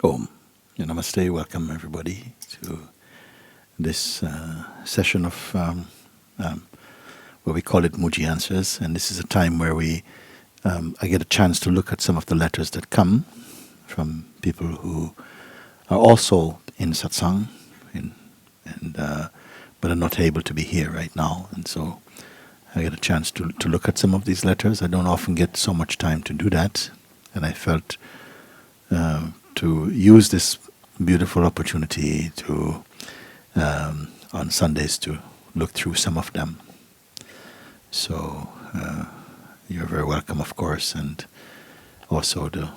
Om. Namaste. Welcome everybody to this session of where we call it Mooji Answers, and this is a time where I get a chance to look at some of the letters that come from people who are also in Satsang, but are not able to be here right now, and so I get a chance to look at some of these letters. I don't often get so much time to do that, and I felt to use this beautiful opportunity to on Sundays to look through some of them. So you're very welcome, of course, and also the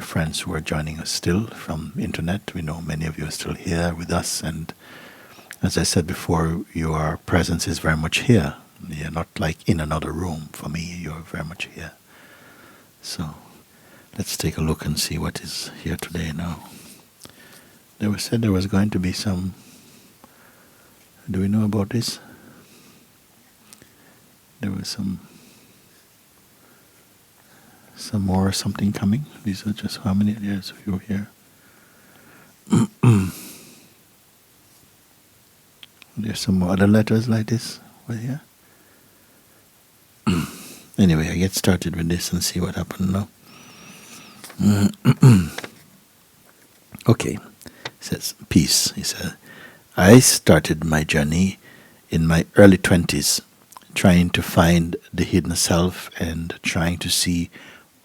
friends who are joining us still from internet. We know many of you are still here with us, and as I said before, your presence is very much here. You're not like in another room. For me, you're very much here. So let's take a look and see what is here today now. They were said there was going to be some. Do we know about this? There was some more something coming. These are just how many years of you here? There's some more other letters like this over here. Anyway, I get started with this and see what happened now. Okay, it says peace. He said, I started my journey in my early 20s, trying to find the hidden self and trying to see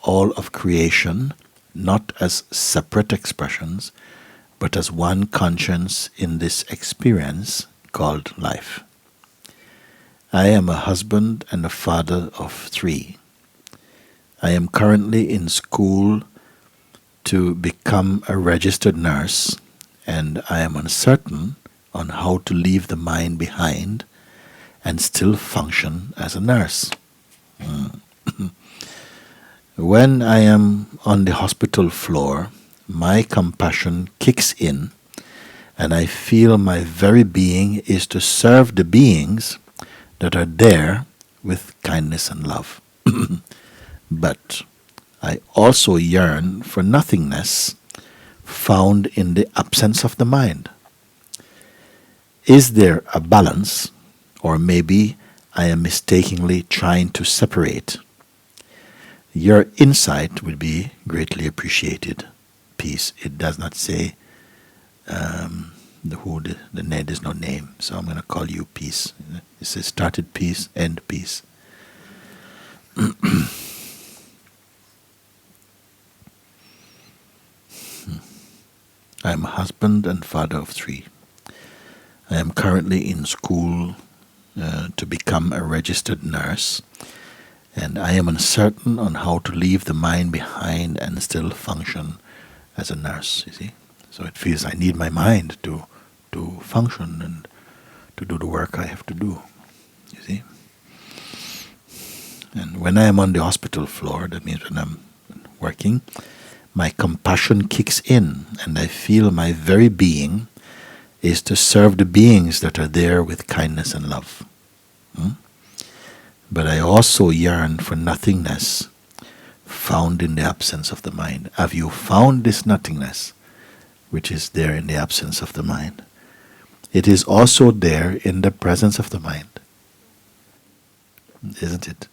all of creation not as separate expressions, but as one conscience in this experience called life. I am a husband and a father of 3. I am currently in school to become a registered nurse, and I am uncertain on how to leave the mind behind and still function as a nurse. When I am on the hospital floor, my compassion kicks in, and I feel my very being is to serve the beings that are there with kindness and love. But I also yearn for nothingness found in the absence of the mind. Is there a balance, or maybe I am mistakenly trying to separate? Your insight would be greatly appreciated. Peace. It does not say the name. There's no name, so I'm going to call you Peace. It says started peace, end peace. I am a husband and father of 3. I am currently in school to become a registered nurse, and I am uncertain on how to leave the mind behind and still function as a nurse, you see. So it feels I need my mind to function and to do the work I have to do, you see. And when I am on the hospital floor, that means when I'm working, my compassion kicks in, and I feel my very being is to serve the beings that are there with kindness and love. But I also yearn for nothingness found in the absence of the mind. Have you found this nothingness, which is there in the absence of the mind? It is also there in the presence of the mind, isn't it?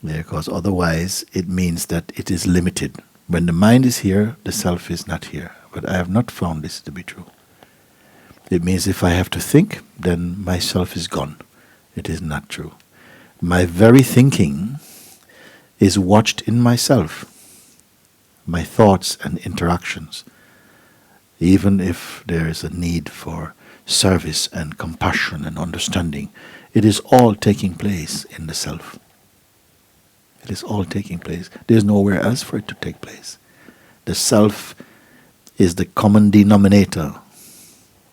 Because otherwise it means that it is limited. When the mind is here, the self is not here. But I have not found this to be true. It means if I have to think, then myself is gone. It is not true. My very thinking is watched in myself, my thoughts and interactions. Even if there is a need for service and compassion and understanding, it is all taking place in the self. It is all taking place. There is nowhere else for it to take place. The self is the common denominator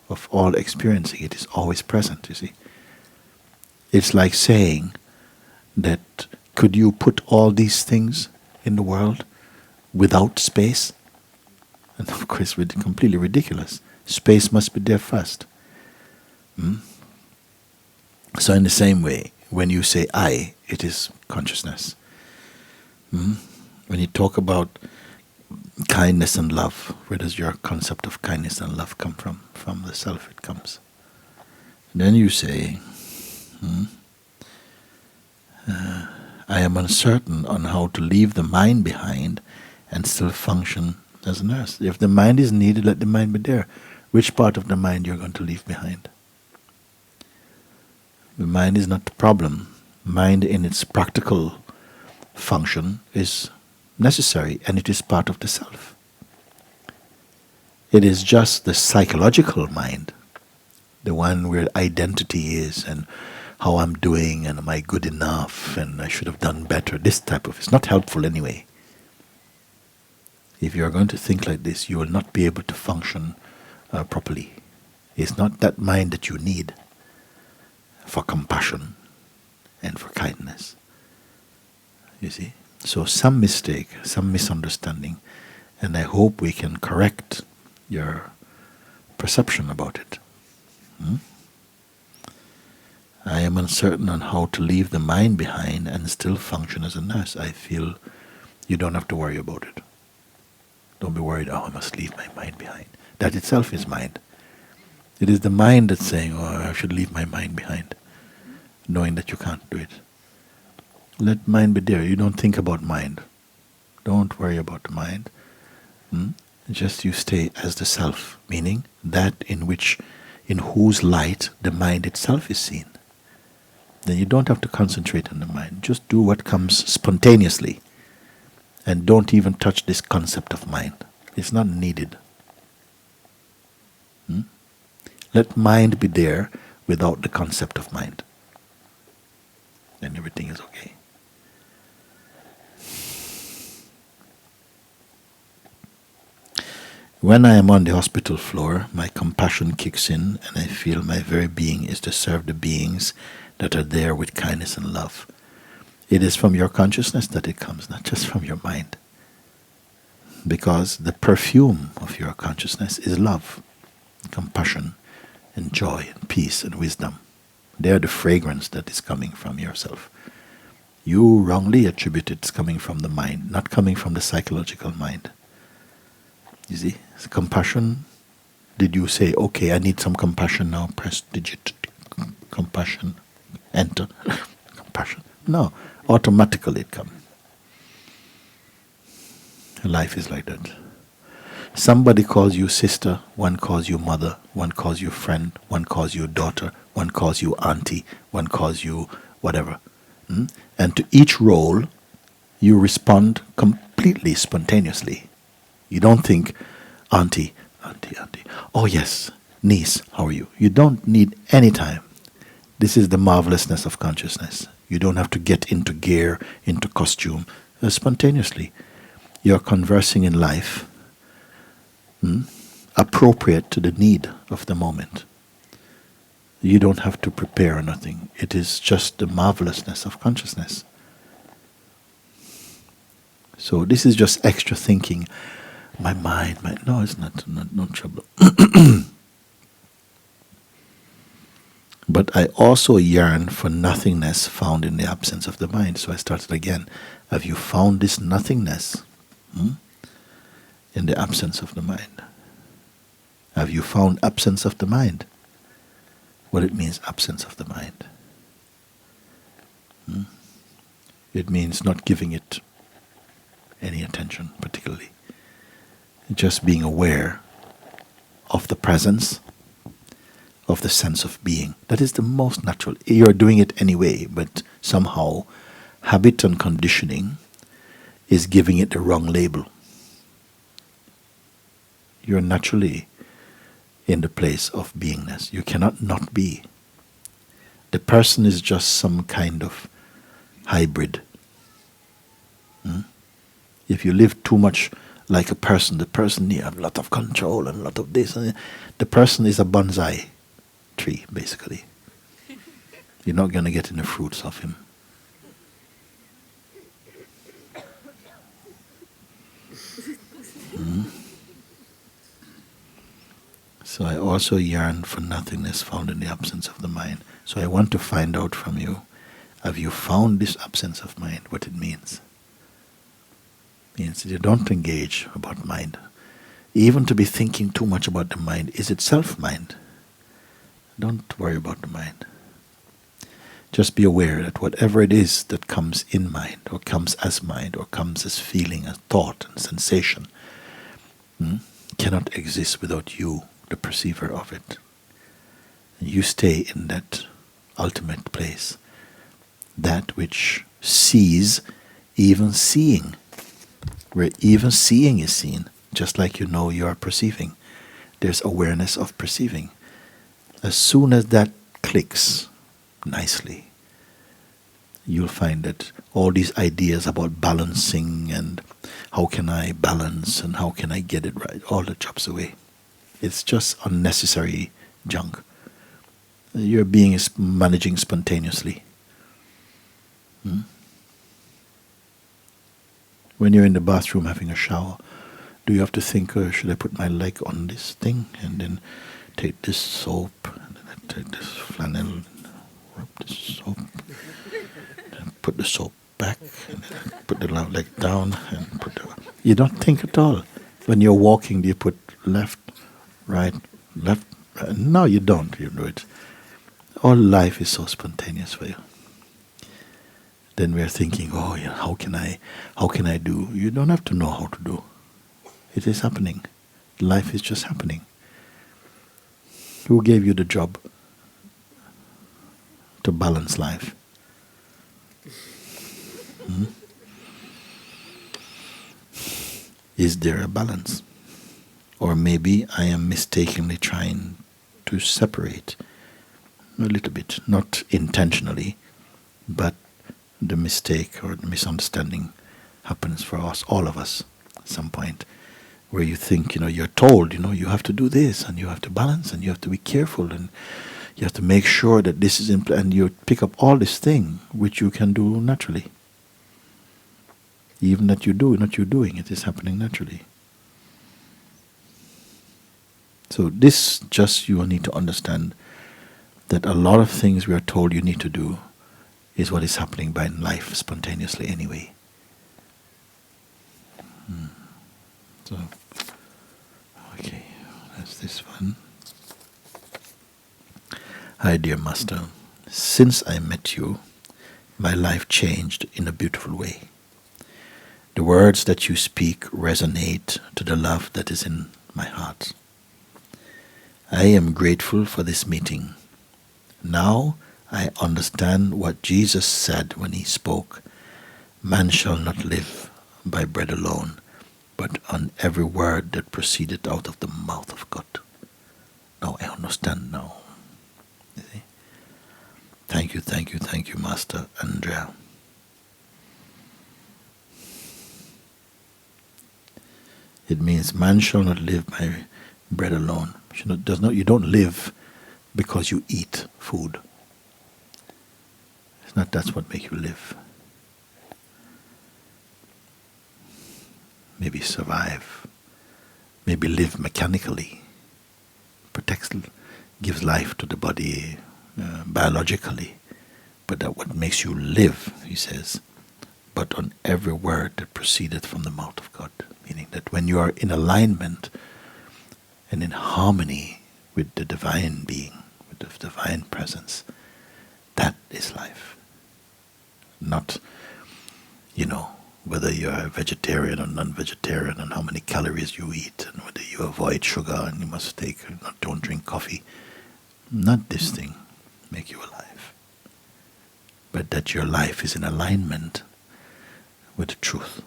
of all experiencing. It is always present, you see. It's like saying that could you put all these things in the world without space? And of course, it's completely ridiculous. Space must be there first. So in the same way, when you say I, it is consciousness. When you talk about kindness and love. Where does your concept of kindness and love come from? From the self it comes. Then you say, I am uncertain on how to leave the mind behind and still function as a nurse. If the mind is needed, let the mind be there. Which part of the mind you're going to leave behind? The mind is not the problem. Mind in its practical function is necessary, and it is part of the self. It is just the psychological mind, the one where identity is, and how I'm doing, and am I good enough, and I should have done better. This type of, it's not helpful anyway. If you're going to think like this, you will not be able to function properly. It's not that mind that you need for compassion and for kindness. You see? So some mistake, some misunderstanding, and I hope we can correct your perception about it. I am uncertain on how to leave the mind behind and still function as a nurse. I feel you don't have to worry about it. Don't be worried, I must leave my mind behind. That itself is mind. It is the mind that's saying, I should leave my mind behind, knowing that you can't do it. Let mind be there. You don't think about mind. Don't worry about the mind. Just you stay as the self, meaning that in whose light the mind itself is seen. Then you don't have to concentrate on the mind. Just do what comes spontaneously. And don't even touch this concept of mind. It's not needed. Let mind be there without the concept of mind. Then everything is okay. When I am on the hospital floor, my compassion kicks in and I feel my very being is to serve the beings that are there with kindness and love. It is from your consciousness that it comes, not just from your mind. Because the perfume of your consciousness is love, compassion, and joy, and peace, and wisdom. They are the fragrance that is coming from yourself. You wrongly attribute it's coming from the mind, not coming from the psychological mind. You see, compassion, did you say, okay, I need some compassion now, press digit, compassion, enter, compassion? No, automatically it comes. Life is like that. Somebody calls you sister, one calls you mother, one calls you friend, one calls you daughter, one calls you auntie, one calls you whatever. And to each role, you respond completely spontaneously. You don't think, auntie. Oh yes, niece, how are you? You don't need any time. This is the marvelousness of consciousness. You don't have to get into gear, into costume. Spontaneously. You're conversing in life appropriate to the need of the moment. You don't have to prepare nothing. It is just the marvelousness of consciousness. So this is just extra thinking. My mind, no, it's not no trouble. But I also yearn for nothingness found in the absence of the mind. So I started again. Have you found this nothingness in the absence of the mind? Have you found absence of the mind? What it means, absence of the mind. It means not giving it any attention particularly. Just being aware of the presence of the sense of being. That is the most natural. You're doing it anyway, but somehow habit and conditioning is giving it the wrong label. You're naturally in the place of beingness. You cannot not be. The person is just some kind of hybrid. If you live too much like a person, the person needs a lot of control and a lot of this. The person is a bonsai tree, basically. You're not going to get any fruits of him. So I also yearn for nothingness found in the absence of the mind. So I want to find out from you, have you found this absence of mind, what it means? Means that you don't engage about mind. Even to be thinking too much about the mind is itself mind. Don't worry about the mind. Just be aware that whatever it is that comes in mind, or comes as mind, or comes as feeling, as thought and sensation, cannot exist without you, the perceiver of it. And you stay in that ultimate place, that which sees even seeing, where even seeing is seen, just like you know you are perceiving. There's awareness of perceiving. As soon as that clicks nicely, you'll find that all these ideas about balancing and how can I balance and how can I get it right, all that drops away. It's just unnecessary junk. Your being is managing spontaneously. When you're in the bathroom having a shower, do you have to think, should I put my leg on this thing and then take this soap and then take this flannel and rub this soap and put the soap back and then put the leg down and put the... You don't think at all. When you're walking, do you put left, right, left? No, you don't. You do it. All life is so spontaneous for you. Then we're thinking, how can I do? You don't have to know how to do. It is happening. Life is just happening. Who gave you the job to balance life? Is there a balance? Or maybe I am mistakenly trying to separate a little bit, not intentionally, but the mistake or the misunderstanding happens for us, all of us, at some point, where you think, you're told, you have to do this, and you have to balance, and you have to be careful, and you have to make sure that this is in place, and you pick up all this thing, which you can do naturally. Even that you do, not you doing, it is happening naturally. So this, just you need to understand that a lot of things we are told you need to do is what is happening by life spontaneously anyway. So, okay, that's this one. Hi, dear Master. Since I met you, my life changed in a beautiful way. The words that you speak resonate to the love that is in my heart. I am grateful for this meeting. Now I understand what Jesus said when he spoke, "Man shall not live by bread alone, but on every word that proceeded out of the mouth of God." Now I understand now. You see? Thank you, Master Andrea. It means man shall not live by bread alone. You don't live because you eat food. It's not that's what makes you live. Maybe survive. Maybe live mechanically. Protects, gives life to the body biologically. But that what makes you live, he says, but on every word that proceeded from the mouth of God. Meaning that when you are in alignment and in harmony with the divine being, with the divine presence, that is life. Not, whether you are vegetarian or non-vegetarian and how many calories you eat and whether you avoid sugar and you must don't drink coffee. Not this thing make you alive. But that your life is in alignment with the truth.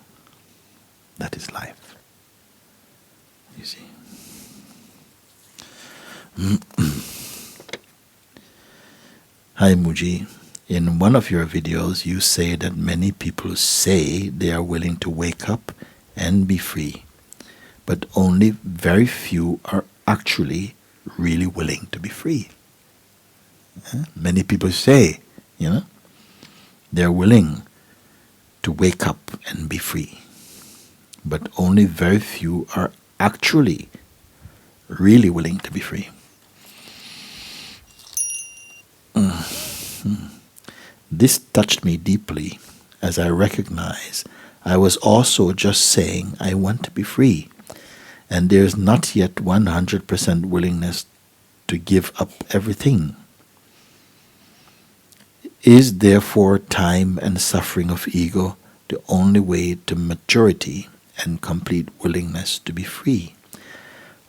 That is life. You see. Hi Mooji. In one of your videos you say that many people say they are willing to wake up and be free, but only very few are actually really willing to be free. Many people say, they're willing to wake up and be free, but only very few are actually really willing to be free. This touched me deeply as I recognize I was also just saying I want to be free, and there is not yet 100% willingness to give up everything. Is therefore time and suffering of ego the only way to maturity and complete willingness to be free?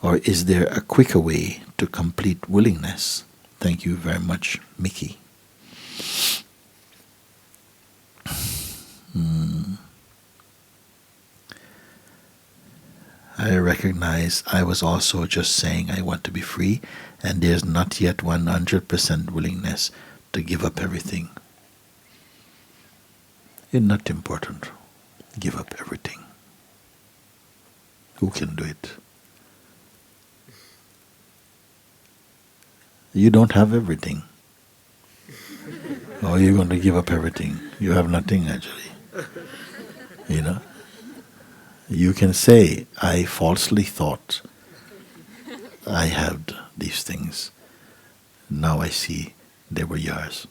Or is there a quicker way to complete willingness? Thank you very much, Mickey. I recognize I was also just saying I want to be free, and there's not yet 100% willingness to give up everything. It's not important. Give up everything. Who can do it? You don't have everything. Or you're going to give up everything. You have nothing actually. You know? You can say, I falsely thought I had these things. Now I see they were yours.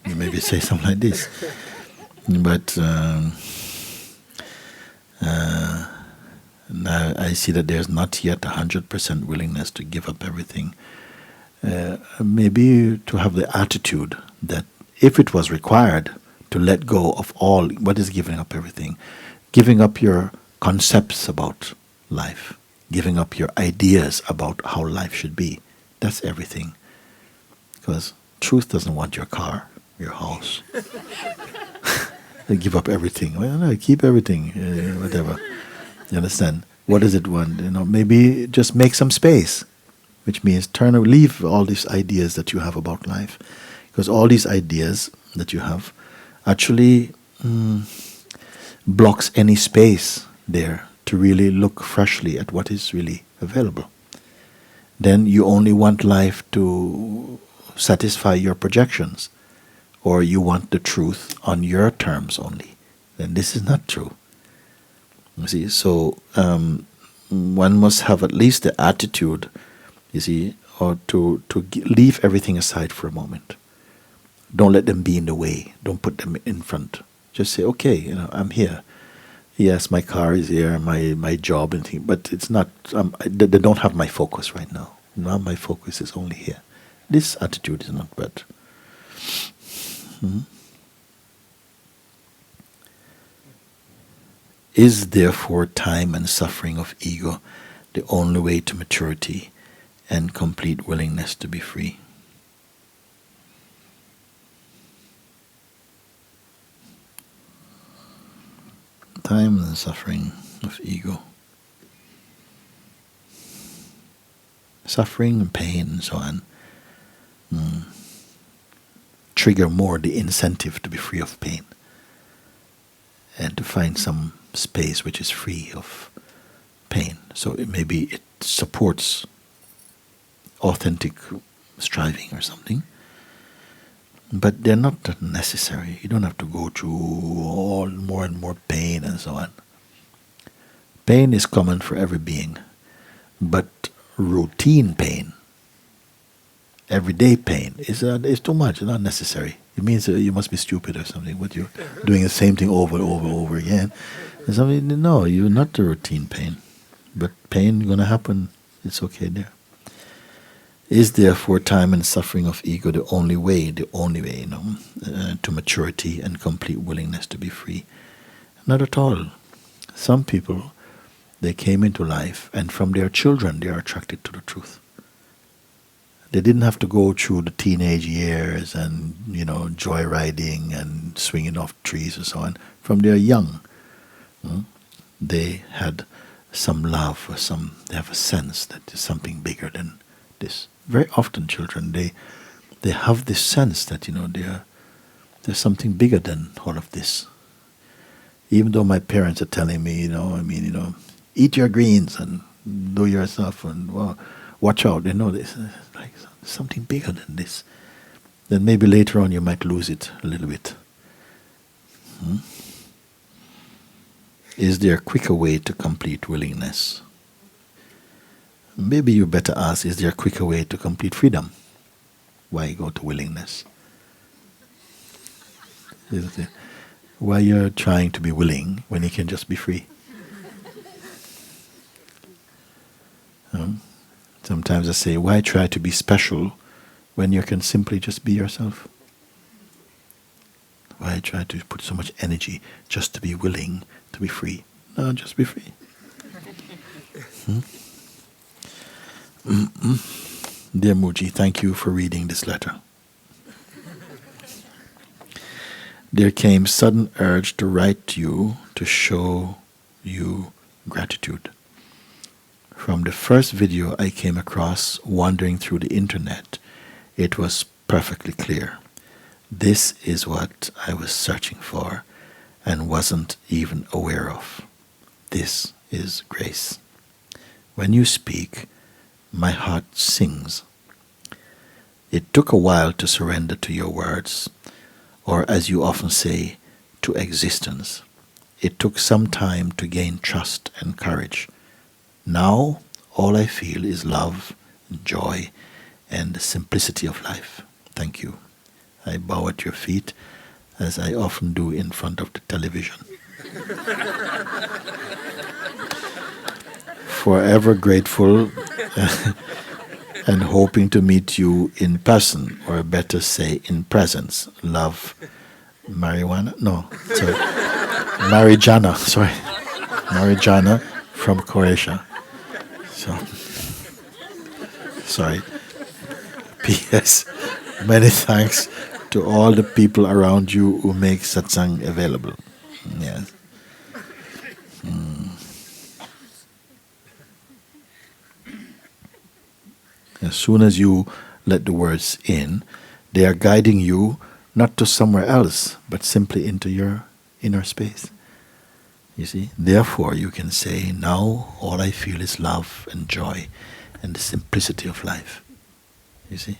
You maybe say something like this. But now I see that there's not yet 100% willingness to give up everything. Maybe to have the attitude that if it was required to let go of all, what is giving up everything? Giving up your concepts about life, giving up your ideas about how life should be. That's everything. Because truth doesn't want your car, your house. They give up everything. Well, no, keep everything, whatever. You understand? What does it want? Maybe just make some space, which means leave all these ideas that you have about life, because all these ideas that you have actually blocks any space there to really look freshly at what is really available. Then you only want life to satisfy your projections, or you want the truth on your terms only. Then this is not true. You see, so one must have at least the attitude, you see, or to leave everything aside for a moment. Don't let them be in the way. Don't put them in front. Just say, okay, I'm here. Yes, my car is here, my job and things, but it's not. They don't have my focus right now. Now my focus is only here. This attitude is not bad. Is therefore time and suffering of ego the only way to maturity and complete willingness to be free? Time and suffering of ego. Suffering and pain and so on trigger more the incentive to be free of pain and to find some space which is free of pain. So maybe it supports authentic striving or something. But they're not that necessary. You don't have to go through all more and more pain and so on. Pain is common for every being, but routine pain, everyday pain, is too much. It's not necessary. It means you must be stupid or something. But you're doing the same thing over and over and over again. And something, no, you're not the routine pain. But pain gonna happen. It's okay there. Is therefore time and suffering of ego the only way, to maturity and complete willingness to be free? Not at all. Some people, they came into life, and from their children they are attracted to the truth. They didn't have to go through the teenage years and joyriding and swinging off trees and so on. From their young, they had some love or they have a sense that there's something bigger than this. Very often children, they have this sense that there's something bigger than all of this. Even though my parents are telling me, eat your greens and do your stuff and watch out, they know this. Like something bigger than this. Then maybe later on you might lose it a little bit. Is there a quicker way to complete willingness? Maybe you better ask, is there a quicker way to complete freedom? Why go to willingness? Why you're trying to be willing when you can just be free? Sometimes I say, why try to be special when you can simply just be yourself? Why try to put so much energy just to be willing to be free? No, just be free. Dear Mooji, thank you for reading this letter. There came sudden urge to write to you to show you gratitude. From the first video I came across wandering through the internet, it was perfectly clear. This is what I was searching for and wasn't even aware of. This is grace. When you speak, my heart sings. It took a while to surrender to your words, or as you often say, to existence. It took some time to gain trust and courage. Now, all I feel is love, joy, and the simplicity of life. Thank you. I bow at your feet, as I often do in front of the television. Forever grateful and hoping to meet you in person, or better say, in presence. Love, Marijuana? No, sorry. Marijana, sorry. Marijana from Croatia. So, sorry. P.S. Many thanks to all the people around you who make satsang available. Yes. As soon as you let the words in, they are guiding you not to somewhere else, but simply into your inner space. You see? Therefore, you can say, now all I feel is love and joy and the simplicity of life. You see?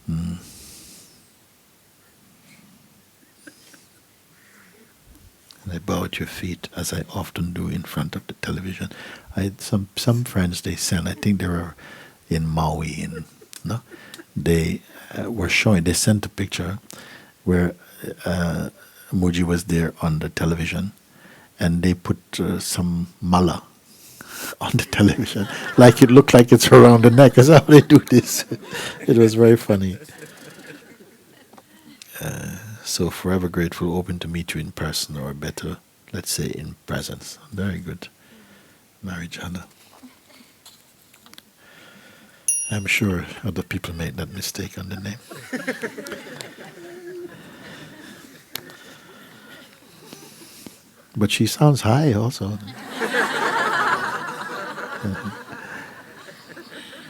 And I bow at your feet, as I often do in front of the television. I had some friends, they sent, I think they were in Maui, no? They were showing, they sent a picture where Mooji was there on the television, and they put some mala on the television, like it looked like it's around the neck. That's how they do this. It was very funny. So forever grateful, open to meet you in person, or better, let's say in presence. Very good, Marijana. I'm sure other people made that mistake on the name. But she sounds high also.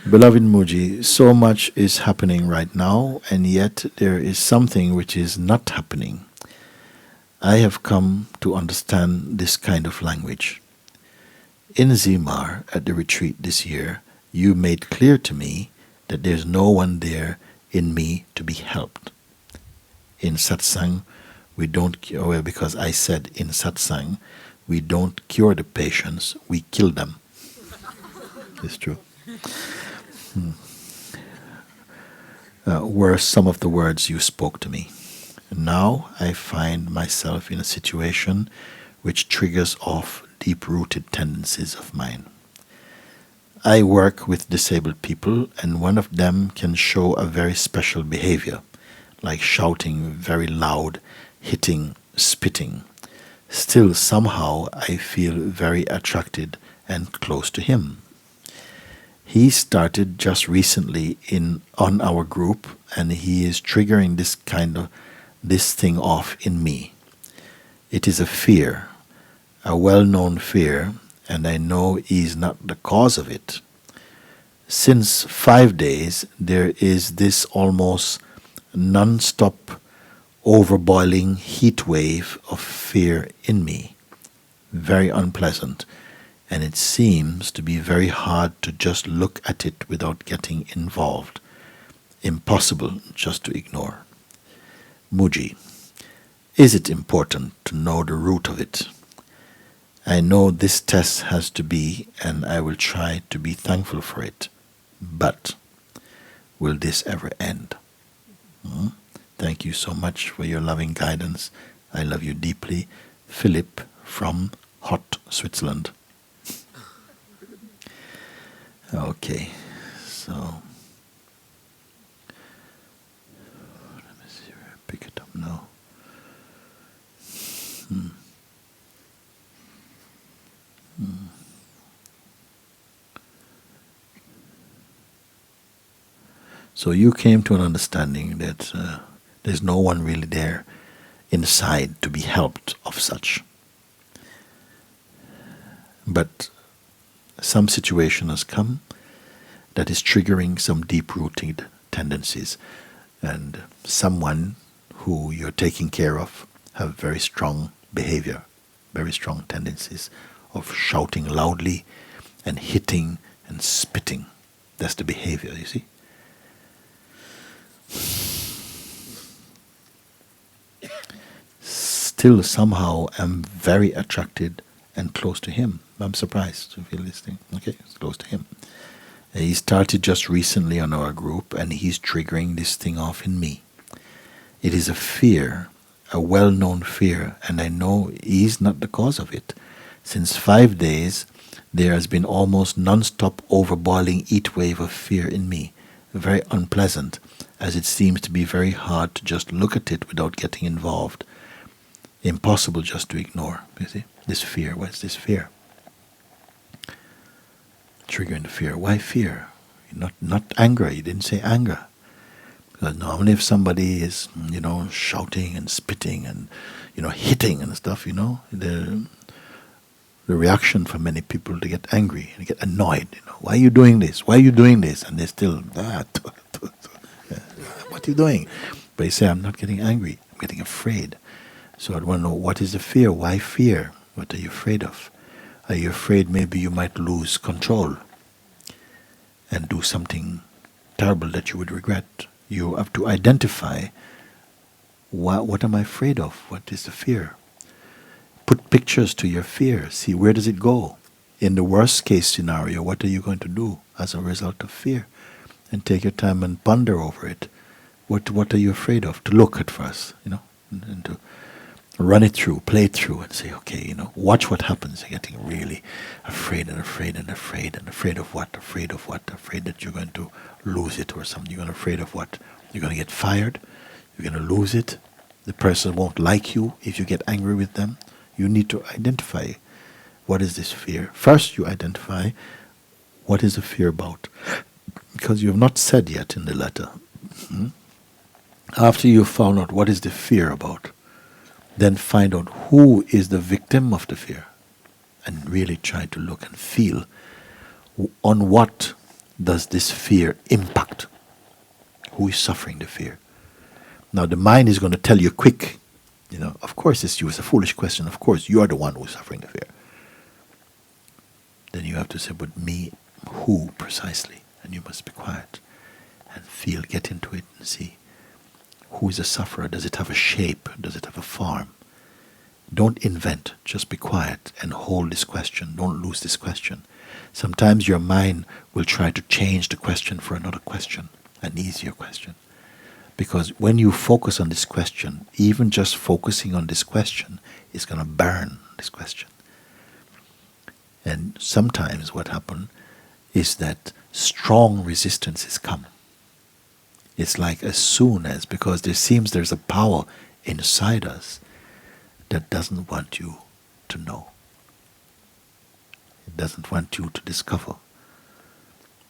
Beloved Mooji, so much is happening right now, and yet there is something which is not happening. I have come to understand this kind of language. In Zimar, at the retreat this year, you made clear to me that there's no one there in me to be helped. In Satsang, we don't cure, well, because I said in Satsang, we don't cure the patients, we kill them. It's true. Were some of the words you spoke to me. Now I find myself in a situation which triggers off deep-rooted tendencies of mine. I work with disabled people, and one of them can show a very special behavior, like shouting very loud, hitting, spitting. Still, somehow, I feel very attracted and close to him. He started just recently on our group, and he is triggering this thing off in me. It is a fear, a well-known fear, and I know he is not the cause of it. Since 5 days, there is this almost non-stop overboiling heat wave of fear in me. Very unpleasant, and it seems to be very hard to just look at it without getting involved. Impossible just to ignore. Mooji, is it important to know the root of it? I know this test has to be, and I will try to be thankful for it. But will this ever end? Thank you so much for your loving guidance I love you deeply, Philip from hot Switzerland. Okay, so let me see where I pick it up now. So you came to an understanding that there's no one really there inside to be helped of such. But some situation has come that is triggering some deep-rooted tendencies, and someone who you're taking care of have very strong behavior, very strong tendencies of shouting loudly and hitting and spitting. That's the behavior, you see. Still somehow am very attracted and close to him. I'm surprised to feel this thing. Okay, it's close to him. He started just recently on our group, and he's triggering this thing off in me. It is a fear, a well-known fear, and I know he's not the cause of it. Since 5 days, there has been almost non-stop overboiling heat wave of fear in me. Very unpleasant, as it seems to be very hard to just look at it without getting involved. Impossible just to ignore, you see. This fear, what's this fear? Triggering the fear. Why fear? Not anger. You didn't say anger. Because normally if somebody is, shouting and spitting and, hitting and stuff, the reaction for many people to get angry and get annoyed. Why are you doing this? Why are you doing this? And they're still, what are you doing? But you say, I'm not getting angry. I'm getting afraid. So I want to know, what is the fear? Why fear? What are you afraid of? Are you afraid maybe you might lose control and do something terrible that you would regret? You have to identify, what am I afraid of? What is the fear? Put pictures to your fear. See, where does it go? In the worst case scenario, what are you going to do as a result of fear? And take your time and ponder over it. What are you afraid of? To look at first, and to run it through, play it through, and say, okay, watch what happens. You're getting really afraid and afraid and afraid and afraid of what? Afraid of what? Afraid that you're going to lose it or something. You're afraid of what? You're going to get fired. You're going to lose it. The person won't like you if you get angry with them. You need to identify, what is this fear? First, you identify, what is the fear about? Because you have not said yet in the letter. After you found out what is the fear about, then find out who is the victim of the fear, and really try to look and feel on what does this fear impact. Who is suffering the fear? Now the mind is going to tell you quick, of course it's you. It's a foolish question. Of course you are the one who is suffering the fear. Then you have to say, but me, who precisely? And you must be quiet and feel, get into it and see. Who is a sufferer? Does it have a shape? Does it have a form? Don't invent. Just be quiet and hold this question. Don't lose this question. Sometimes your mind will try to change the question for another question, an easier question. Because when you focus on this question, even just focusing on this question is going to burn this question. And sometimes what happens is that strong resistances come. It's like as soon as, because there's a power inside us that doesn't want you to know. It doesn't want you to discover.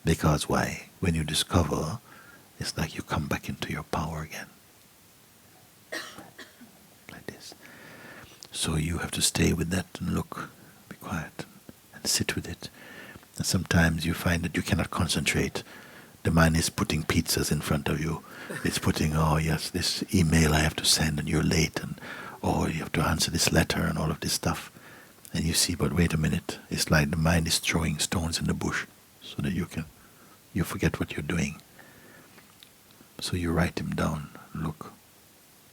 Because why? When you discover, it's like you come back into your power again. Like this. So you have to stay with that and look, be quiet, and sit with it. And sometimes you find that you cannot concentrate. The mind is putting pizzas in front of you. It's putting, oh yes, this email I have to send and you're late, and oh, you have to answer this letter and all of this stuff. And you see, but wait a minute, it's like the mind is throwing stones in the bush so that you forget what you're doing. So you write them down, look,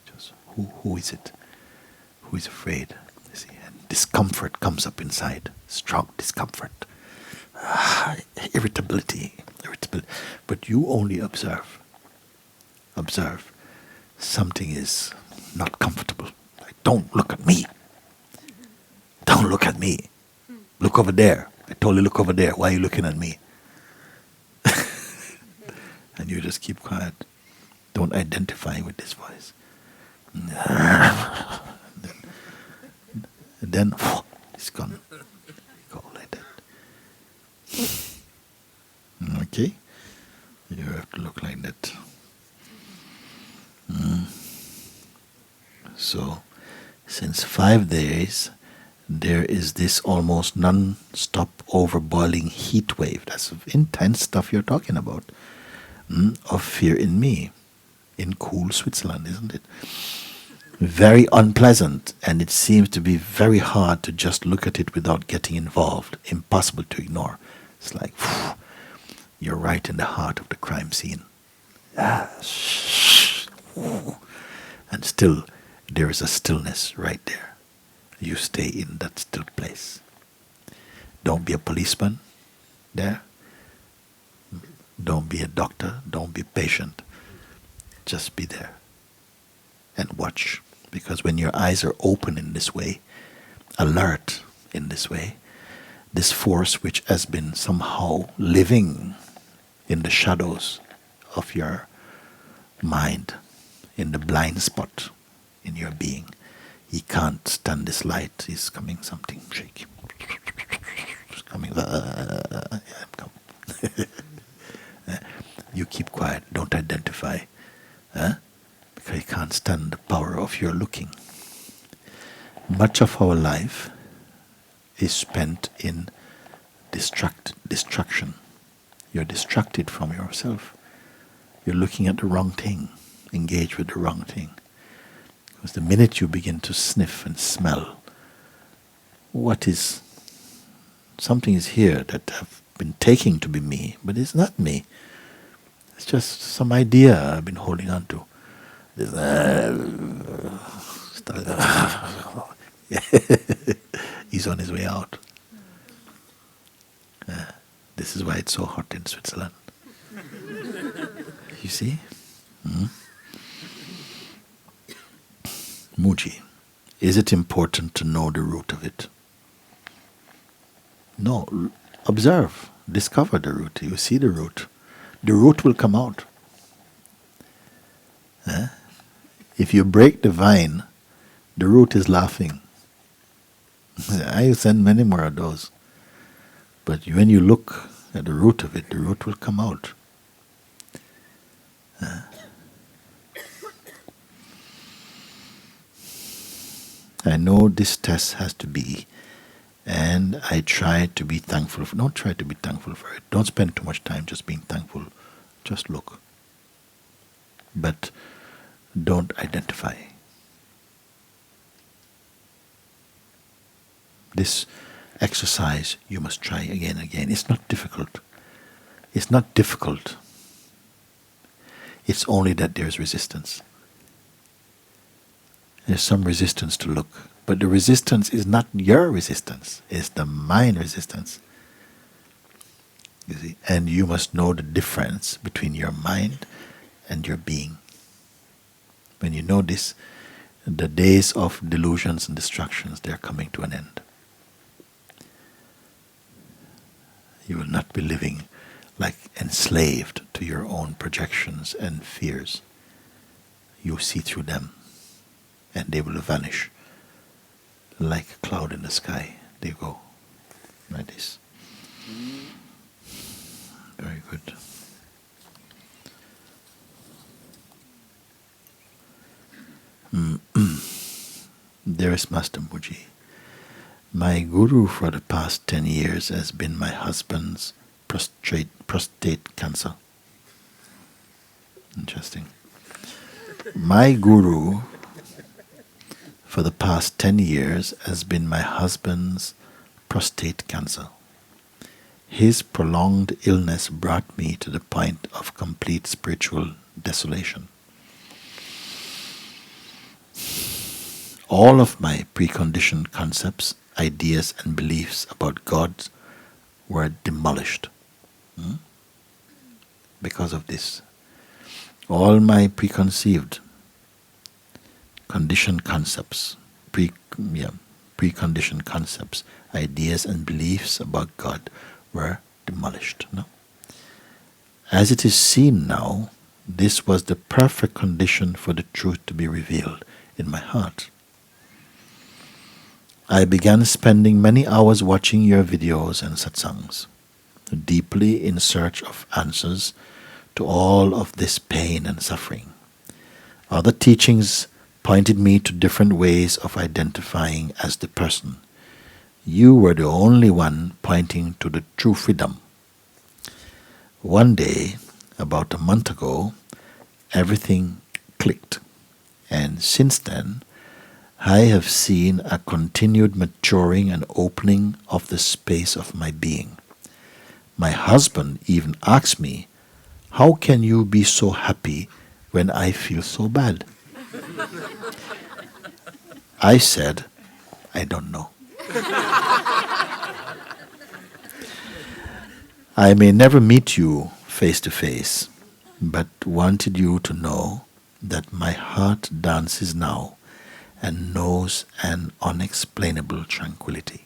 just who is it? Who is afraid? You see, and discomfort comes up inside, strong discomfort. Irritability. But you only observe. Something is not comfortable. Like Don't look at me. Don't look at me. Look over there. I told you look over there. Why are you looking at me? And you just keep quiet. Don't identify with this voice. And then it's gone. Go like that. Okay? You have to look like that. So, since 5 days, there is this almost non-stop overboiling heat wave. That's intense stuff you're talking about. Of fear in me, in cool Switzerland, isn't it? Very unpleasant, and it seems to be very hard to just look at it without getting involved. Impossible to ignore. It's like, you're right in the heart of the crime scene. And still, there is a stillness right there. You stay in that still place. Don't be a policeman there. Don't be a doctor. Don't be a patient. Just be there and watch. Because when your eyes are open in this way, alert in this way, this force which has been somehow living in the shadows of your mind, in the blind spot in your being, he can't stand this light. He's coming, something shaky. It's coming. Come. You keep quiet. Don't identify. Because you can't stand the power of your looking. Much of our life is spent in distraction. You're distracted from yourself. You're looking at the wrong thing. Engage with the wrong thing. Because the minute you begin to sniff and smell, something is here that I've been taking to be me, but it's not me. It's just some idea I've been holding on to. He's on his way out. This is why it's so hot in Switzerland. You see? Mooji, is it important to know the root of it? No. Observe. Discover the root. You see the root. The root will come out. If you break the vine, the root is laughing. I send many more of those. But when you look at the root of it, the root will come out. I know this test has to be, and I try to be thankful. Don't try to be thankful for it. Don't spend too much time just being thankful. Just look. But don't identify. This exercise you must try again and again. It's not difficult. It's not difficult. It's only that there's resistance. There's some resistance to look. But the resistance is not your resistance. It's the mind resistance. You see? And you must know the difference between your mind and your being. When you know this, the days of delusions and distractions, they're coming to an end. You will not be living like enslaved to your own projections and fears. You see through them, and they will vanish like a cloud in the sky. They go like this. Very good. Dearest Master Mooji, my guru for the past 10 years has been my husband's prostate cancer. Interesting. My guru for the past 10 years has been my husband's prostate cancer. His prolonged illness brought me to the point of complete spiritual desolation. All of my preconditioned concepts, ideas and beliefs about God were demolished because of this. All my preconceived, conditioned concepts, preconditioned concepts, ideas and beliefs about God were demolished. No? As it is seen now, this was the perfect condition for the truth to be revealed in my heart. I began spending many hours watching your videos and satsangs, deeply in search of answers to all of this pain and suffering. Other teachings pointed me to different ways of identifying as the person. You were the only one pointing to the true freedom. One day, about a month ago, everything clicked, and since then, I have seen a continued maturing and opening of the space of my being. My husband even asked me, "How can you be so happy when I feel so bad?" I said, "I don't know." I may never meet you face to face, but wanted you to know that my heart dances now and knows an unexplainable tranquility.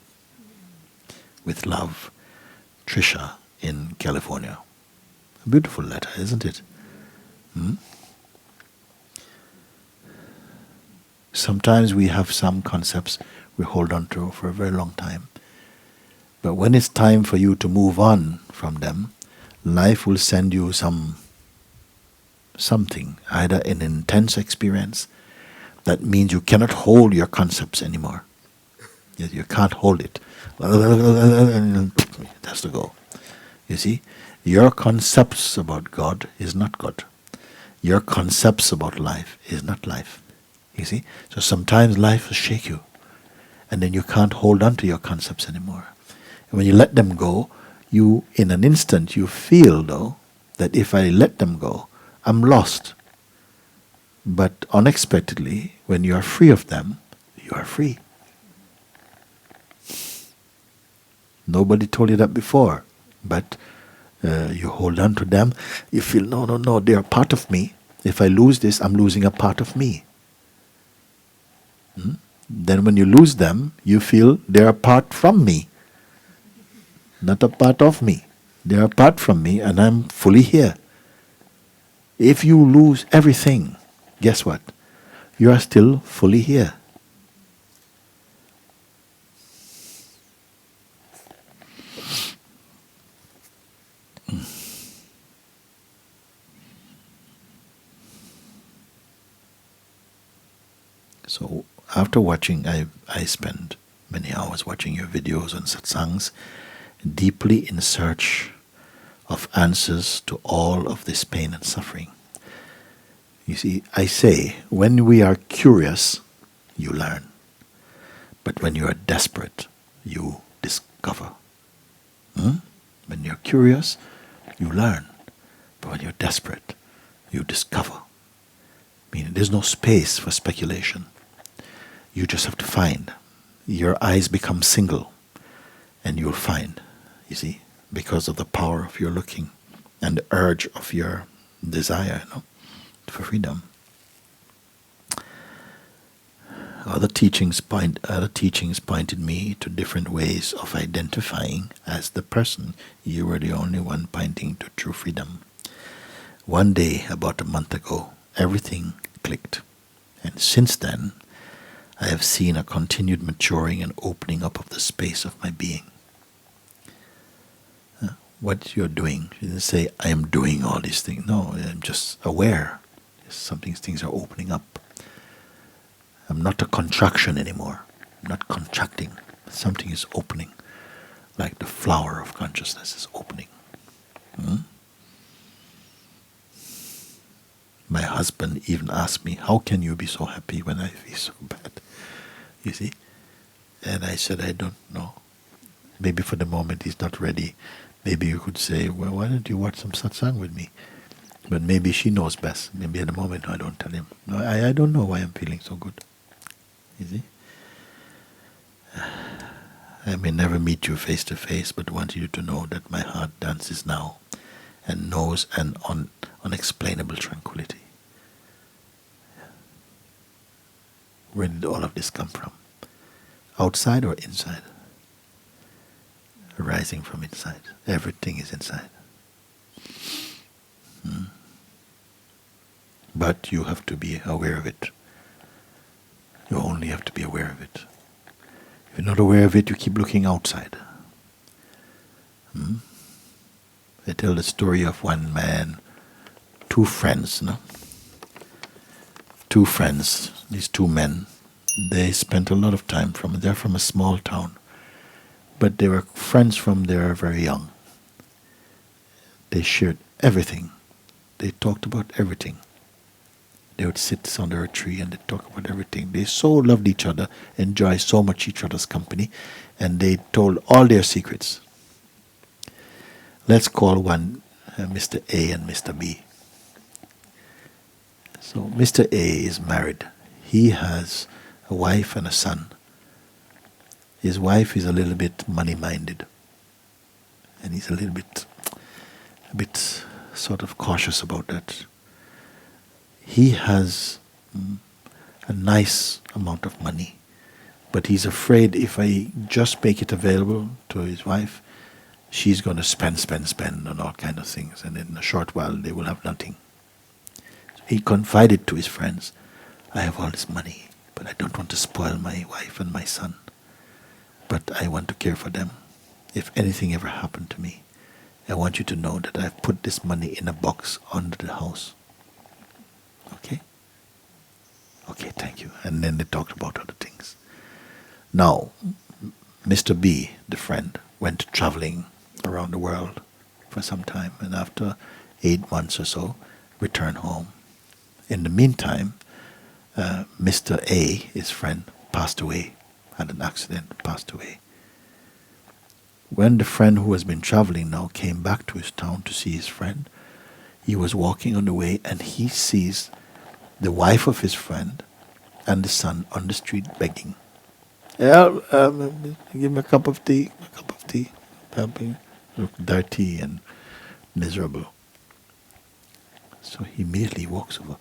With love, Trisha in California. A beautiful letter, isn't it? Sometimes we have some concepts we hold on to for a very long time. But when it's time for you to move on from them, life will send you something, either an intense experience that means you cannot hold your concepts anymore. You can't hold it. It has to go. You see, your concepts about God is not God. Your concepts about life is not life. You see, so sometimes life will shake you, and then you can't hold on to your concepts anymore. And when you let them go, you, in an instant, you feel though that if I let them go, I'm lost. But unexpectedly, when you are free of them, you are free. Nobody told you that before, but you hold on to them. You feel, no, they are part of me. If I lose this, I'm losing a part of me. Then when you lose them, you feel they're apart from me, not a part of me. They're apart from me, and I'm fully here. If you lose everything, guess what? You are still fully here. So after watching, I spend many hours watching your videos and satsangs, deeply in search of answers to all of this pain and suffering. You see, I say, when we are curious, you learn. But when you are desperate, you discover. When you're curious, you learn. But when you're desperate, you discover. Meaning there's no space for speculation. You just have to find. Your eyes become single, and you'll find, you see, because of the power of your looking and the urge of your desire, for freedom. Other teachings pointed me to different ways of identifying as the person. You were the only one pointing to true freedom. One day, about a month ago, everything clicked. And since then, I have seen a continued maturing and opening up of the space of my being. What you're doing, you didn't say, I am doing all these things. No, I'm just aware. Things are opening up. I'm not a contraction anymore. I'm not contracting. Something is opening. Like the flower of consciousness is opening. My husband even asked me, how can you be so happy when I feel so bad? You see? And I said, I don't know. Maybe for the moment he's not ready. Maybe you could say, well, why don't you watch some satsang with me? But maybe she knows best. Maybe at the moment I don't tell him. No, I don't know why I'm feeling so good. You see? I may never meet you face to face, but want you to know that my heart dances now and knows an unexplainable tranquility. Where did all of this come from? outside or inside? Arising from inside. Everything is inside. But you have to be aware of it. You only have to be aware of it. If you're not aware of it, you keep looking outside. They tell the story of one man, two friends, no? Two friends, these two men, they spent a lot of time they're from a small town, but they were friends from they were very young. They shared everything. They talked about everything. They would sit under a tree and they'd talk about everything. They so loved each other, enjoyed so much each other's company, and they told all their secrets. Let's call one Mr. A and Mr. B. So Mr. A is married. He has a wife and a son. His wife is a little bit money-minded, and he's a bit sort of cautious about that. He has a nice amount of money, but he's afraid if I just make it available to his wife, she's going to spend on all kind of things, and in a short while they will have nothing. So he confided to his friends, I have all this money, but I don't want to spoil my wife and my son. But I want to care for them. If anything ever happened to me, I want you to know that I've put this money in a box under the house. Okay? Okay, thank you. And then they talked about other things. Now, Mr. B, the friend, went traveling around the world for some time, and after 8 months or so, returned home. In the meantime, Mr. A, his friend, passed away, had an accident, passed away. When the friend who has been traveling now came back to his town to see his friend, he was walking on the way and he sees the wife of his friend and the son on the street begging. Yeah, give me a cup of tea, Helping look dirty and miserable. So he immediately walks over.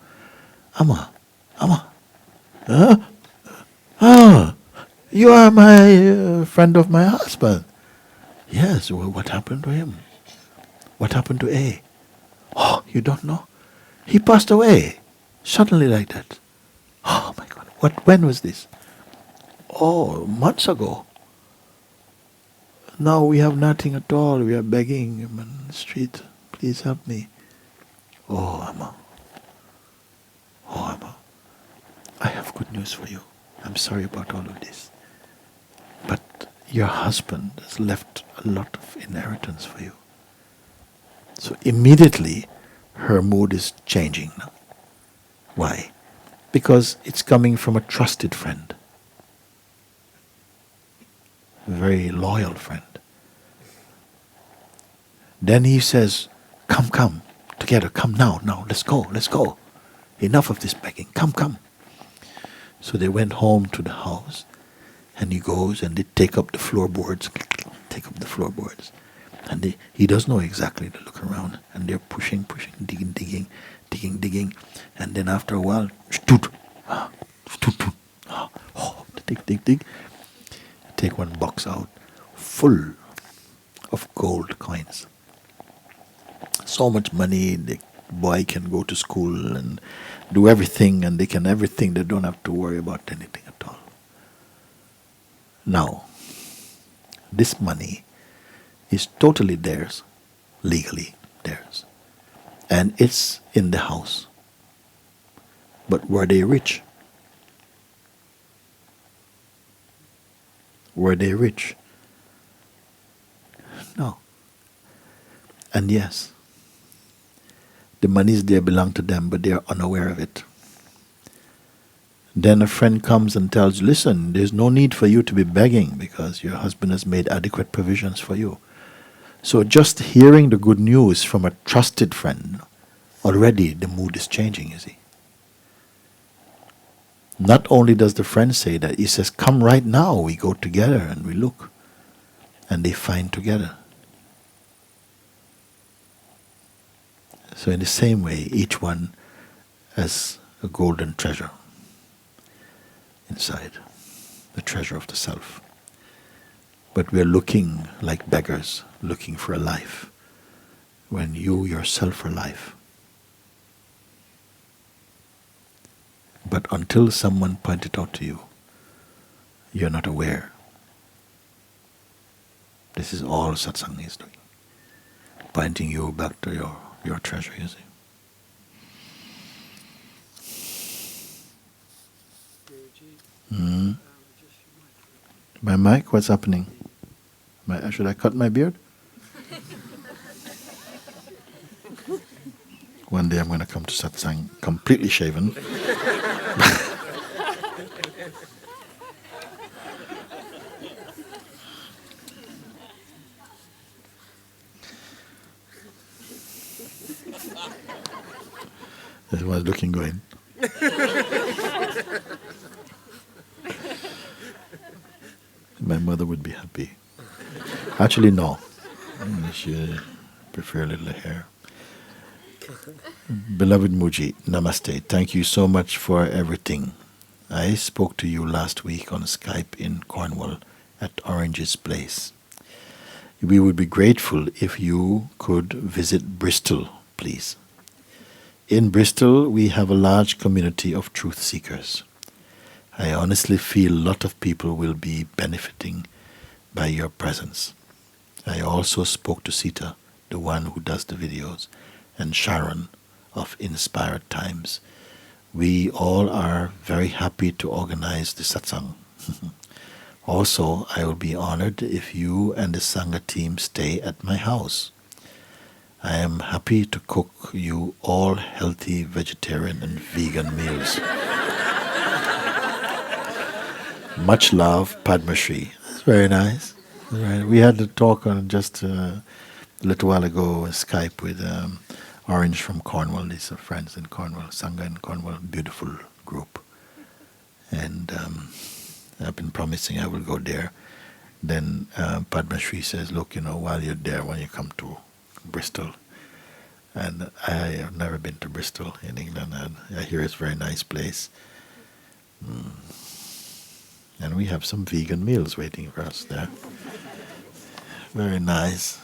Amma, huh? You are my friend of my husband. Yes, well, what happened to him? What happened to A? Oh, you don't know? He passed away, suddenly like that. Oh my God, when was this? Oh, months ago. Now we have nothing at all. We are begging him on the street. Please help me. Oh, Amma. I have good news for you. I'm sorry about all of this. But your husband has left a lot of inheritance for you. So immediately her mood is changing now. Why? Because it's coming from a trusted friend. A very loyal friend. Then he says, come, together, come now, let's go. Enough of this begging, come. So they went home to the house, and he goes and they take up the floorboards, and he doesn't know exactly to look around, and they're pushing, digging, and then after a while, dig. Take one box out, full of gold coins. So much money, the boy can go to school and do everything, and they don't have to worry about anything at all. Now, this money is totally theirs, legally theirs, and it's in the house. But were they rich? Were they rich? No. And yes, the monies there belong to them, but they are unaware of it. Then a friend comes and tells you, listen, there's no need for you to be begging because your husband has made adequate provisions for you. So just hearing the good news from a trusted friend, already the mood is changing, you see. Not only does the friend say that, he says, come right now, we go together and we look. And they find together. So in the same way, each one has a golden treasure inside. the treasure of the self. But we're looking like beggars, looking for a life, when you yourself are life. But until someone points it out to you, you're not aware. This is all Satsang is doing, pointing you back to your treasure, you see. Mm. My mic, what's happening? Should I cut my beard? One day I'm going to come to Satsang completely shaven. That's why I was looking going. My mother would be happy. Actually, no. She prefer a little hair. Beloved Mooji, Namaste. Thank you so much for everything. I spoke to you last week on Skype in Cornwall at Orange's Place. We would be grateful if you could visit Bristol, please. In Bristol, we have a large community of truth seekers. I honestly feel a lot of people will be benefiting by your presence. I also spoke to Sita, the one who does the videos, and Sharon of Inspired Times. We all are very happy to organize the satsang. Also, I will be honored if you and the Sangha team stay at my house. I am happy to cook you all healthy vegetarian and vegan meals. Much love, Padma Shri. That's very nice. Right. We had a talk on just a little while ago, Skype with Orange from Cornwall. These are friends in Cornwall, Sangha in Cornwall, beautiful group. And I've been promising I will go there. Then Padma Shri says, look, while you're there, when you come to Bristol, and I have never been to Bristol in England, and I hear it's a very nice place. And we have some vegan meals waiting for us there. Very nice.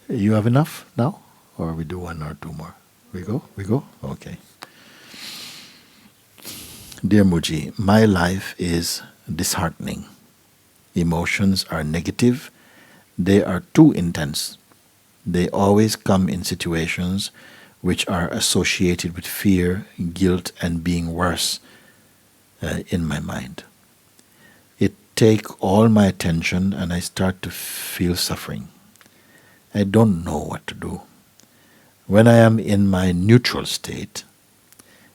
You have enough now? Or we do one or two more? We go? We go? Okay. Dear Mooji, my life is disheartening. Emotions are negative. They are too intense. They always come in situations which are associated with fear, guilt, and being worse in my mind. It takes all my attention and I start to feel suffering. I don't know what to do. When I am in my neutral state,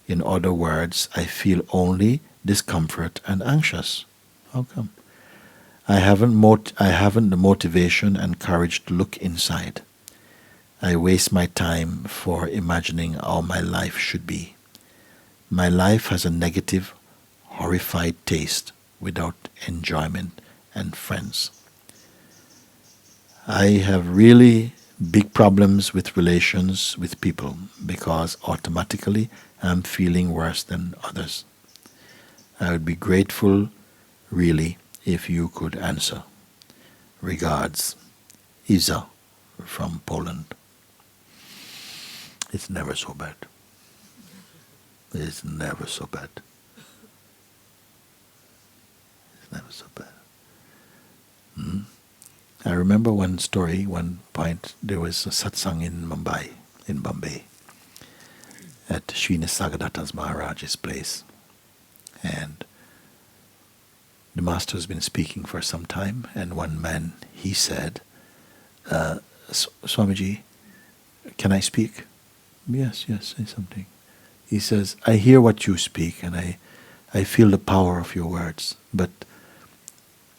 in other words, I feel only discomfort and anxious. How come? I haven't the motivation and courage to look inside. I waste my time for imagining how my life should be. My life has a negative, horrified taste without enjoyment and friends. I have really big problems with relations with people because automatically I'm feeling worse than others. I would be grateful, really, if you could answer. Regards, Iza from Poland. It's never so bad. It's never so bad. It's never so bad. I remember one story, one point, there was a satsang in Bombay, at Sri Nisargadatta's Maharaj's place. And the master has been speaking for some time, and one man, he said, Swamiji, can I speak? Yes, say something. He says, I hear what you speak, and I feel the power of your words, but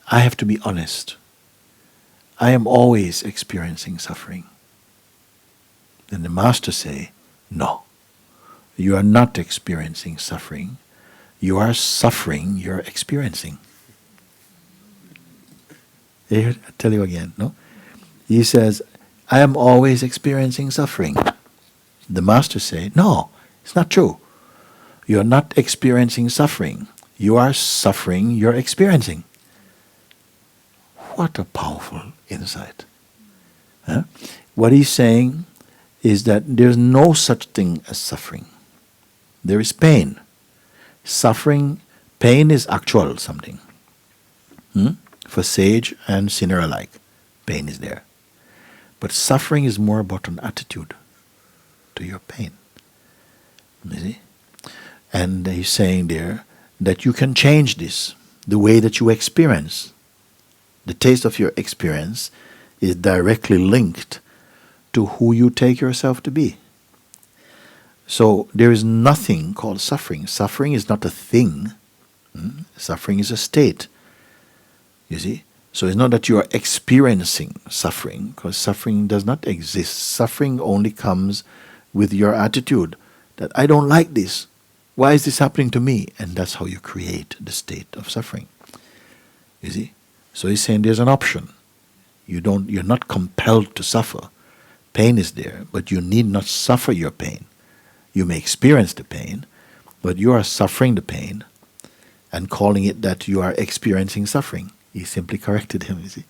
I have to be honest. I am always experiencing suffering. Then the master say, no, you are not experiencing suffering. You are suffering, you're experiencing. I tell you again, no? He says, I am always experiencing suffering. The master say, no, it's not true. You are not experiencing suffering. You are suffering, you're experiencing. What a powerful insight. Huh? What he's saying is that there's no such thing as suffering. There is pain. Suffering, pain is actual something. For sage and sinner alike, pain is there. But suffering is more about an attitude to your pain. You see? And he's saying there that you can change this, the way that you experience. The taste of your experience is directly linked to who you take yourself to be. So there is nothing called suffering. Suffering is not a thing. Suffering is a state. You see? So it's not that you are experiencing suffering, because suffering does not exist. Suffering only comes with your attitude that I don't like this. Why is this happening to me? And that's how you create the state of suffering. You see? So he's saying there's an option. You're not compelled to suffer. Pain is there, but you need not suffer your pain. You may experience the pain, but you are suffering the pain and calling it that you are experiencing suffering. He simply corrected him, you see.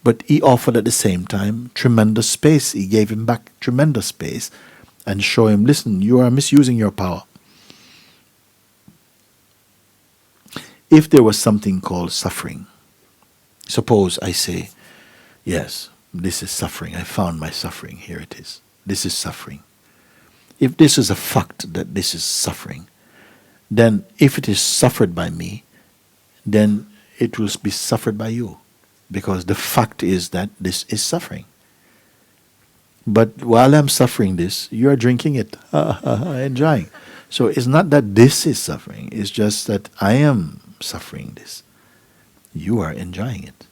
But he offered at the same time tremendous space. He gave him back tremendous space and showed him, listen, you are misusing your power. If there was something called suffering, suppose I say, yes, this is suffering. I found my suffering. Here it is. This is suffering. If this is a fact that this is suffering, then if it is suffered by me, then it will be suffered by you. Because the fact is that this is suffering. But while I'm suffering this, you are drinking it, enjoying. So it's not that this is suffering. It's just that I am suffering this. You are enjoying it.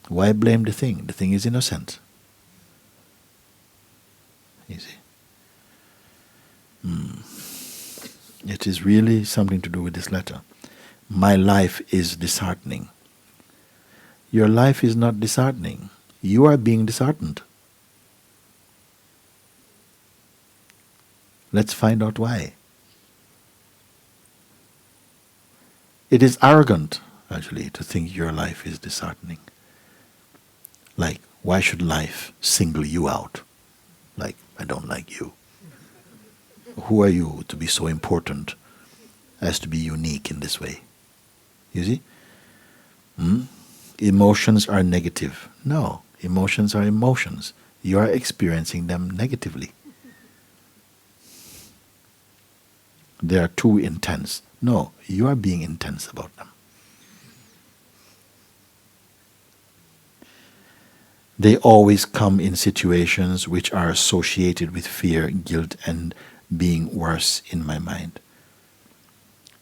Why blame the thing? The thing is innocent. You see? It is really something to do with this letter. My life is disheartening. Your life is not disheartening. You are being disheartened. Let's find out why. It is arrogant, actually, to think your life is disheartening. Like, why should life single you out? Like, I don't like you. Who are you to be so important as to be unique in this way? You see? Emotions are negative. No, emotions are emotions. You are experiencing them negatively. They are too intense. No, you are being intense about them. They always come in situations which are associated with fear, guilt, and being worse in my mind.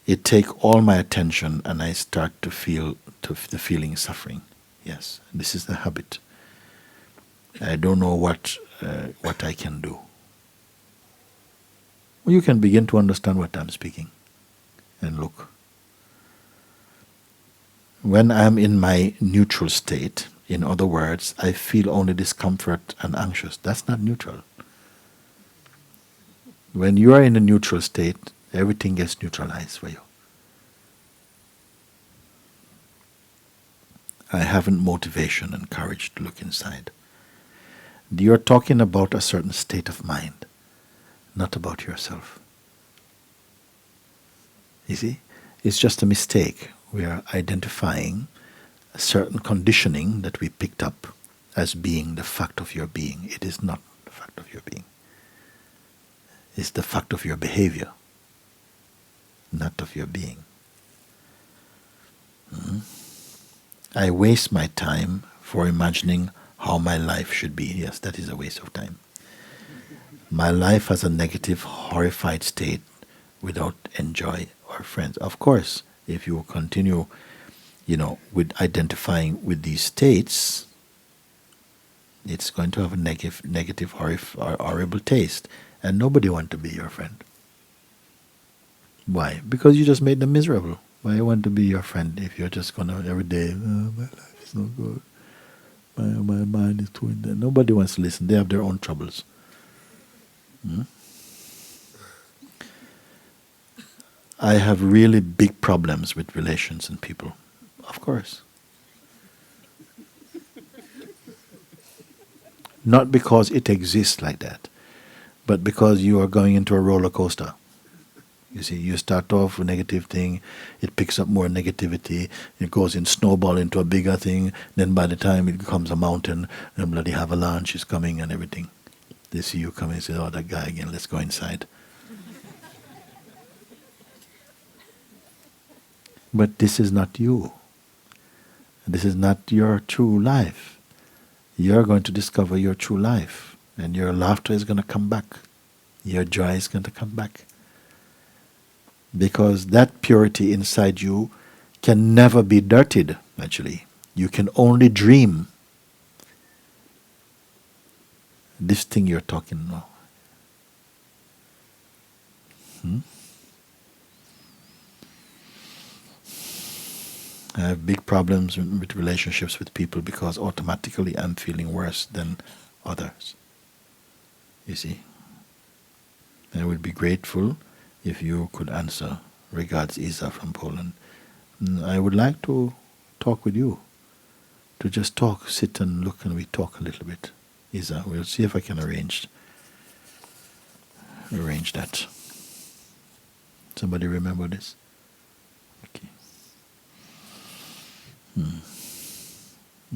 It takes all my attention and I start to feel the feeling suffering. Yes, this is the habit. I don't know what I can do. Well, you can begin to understand what I'm speaking. And look. When I'm in my neutral state, in other words, I feel only discomfort and anxious. That's not neutral. When you are in a neutral state, everything gets neutralized for you. I haven't motivation and courage to look inside. You're talking about a certain state of mind, not about yourself. You see? It's just a mistake. We are identifying a certain conditioning that we picked up as being the fact of your being. It is not the fact of your being. It's the fact of your behavior, not of your being. I waste my time for imagining how my life should be. Yes, that is a waste of time. My life has a negative, horrified state without enjoy or friends. Of course, if you continue, with identifying with these states, it's going to have a negative, horrible taste. And nobody wants to be your friend. Why? Because you just made them miserable. Why want to be your friend if you're just going to every day, my life is not good. My mind is too intense. Nobody wants to listen. They have their own troubles. I have really big problems with relations and people. Of course. Not because it exists like that, but because you are going into a roller coaster. You see, you start off with a negative thing, it picks up more negativity, it goes in snowball into a bigger thing, then by the time it becomes a mountain, a bloody avalanche is coming and everything. They see you coming and say, oh, that guy again, let's go inside. But this is not you. This is not your true life. You're going to discover your true life, and your laughter is going to come back. Your joy is going to come back. Because that purity inside you can never be dirtied, actually. You can only dream. This thing you're talking about. I have big problems with relationships with people because automatically I'm feeling worse than others. You see? I would be grateful if you could answer. Regards, Isa from Poland. I would like to talk with you. To just talk, sit and look, and we talk a little bit. Isa, we'll see if I can arrange that. Somebody remember this? Okay.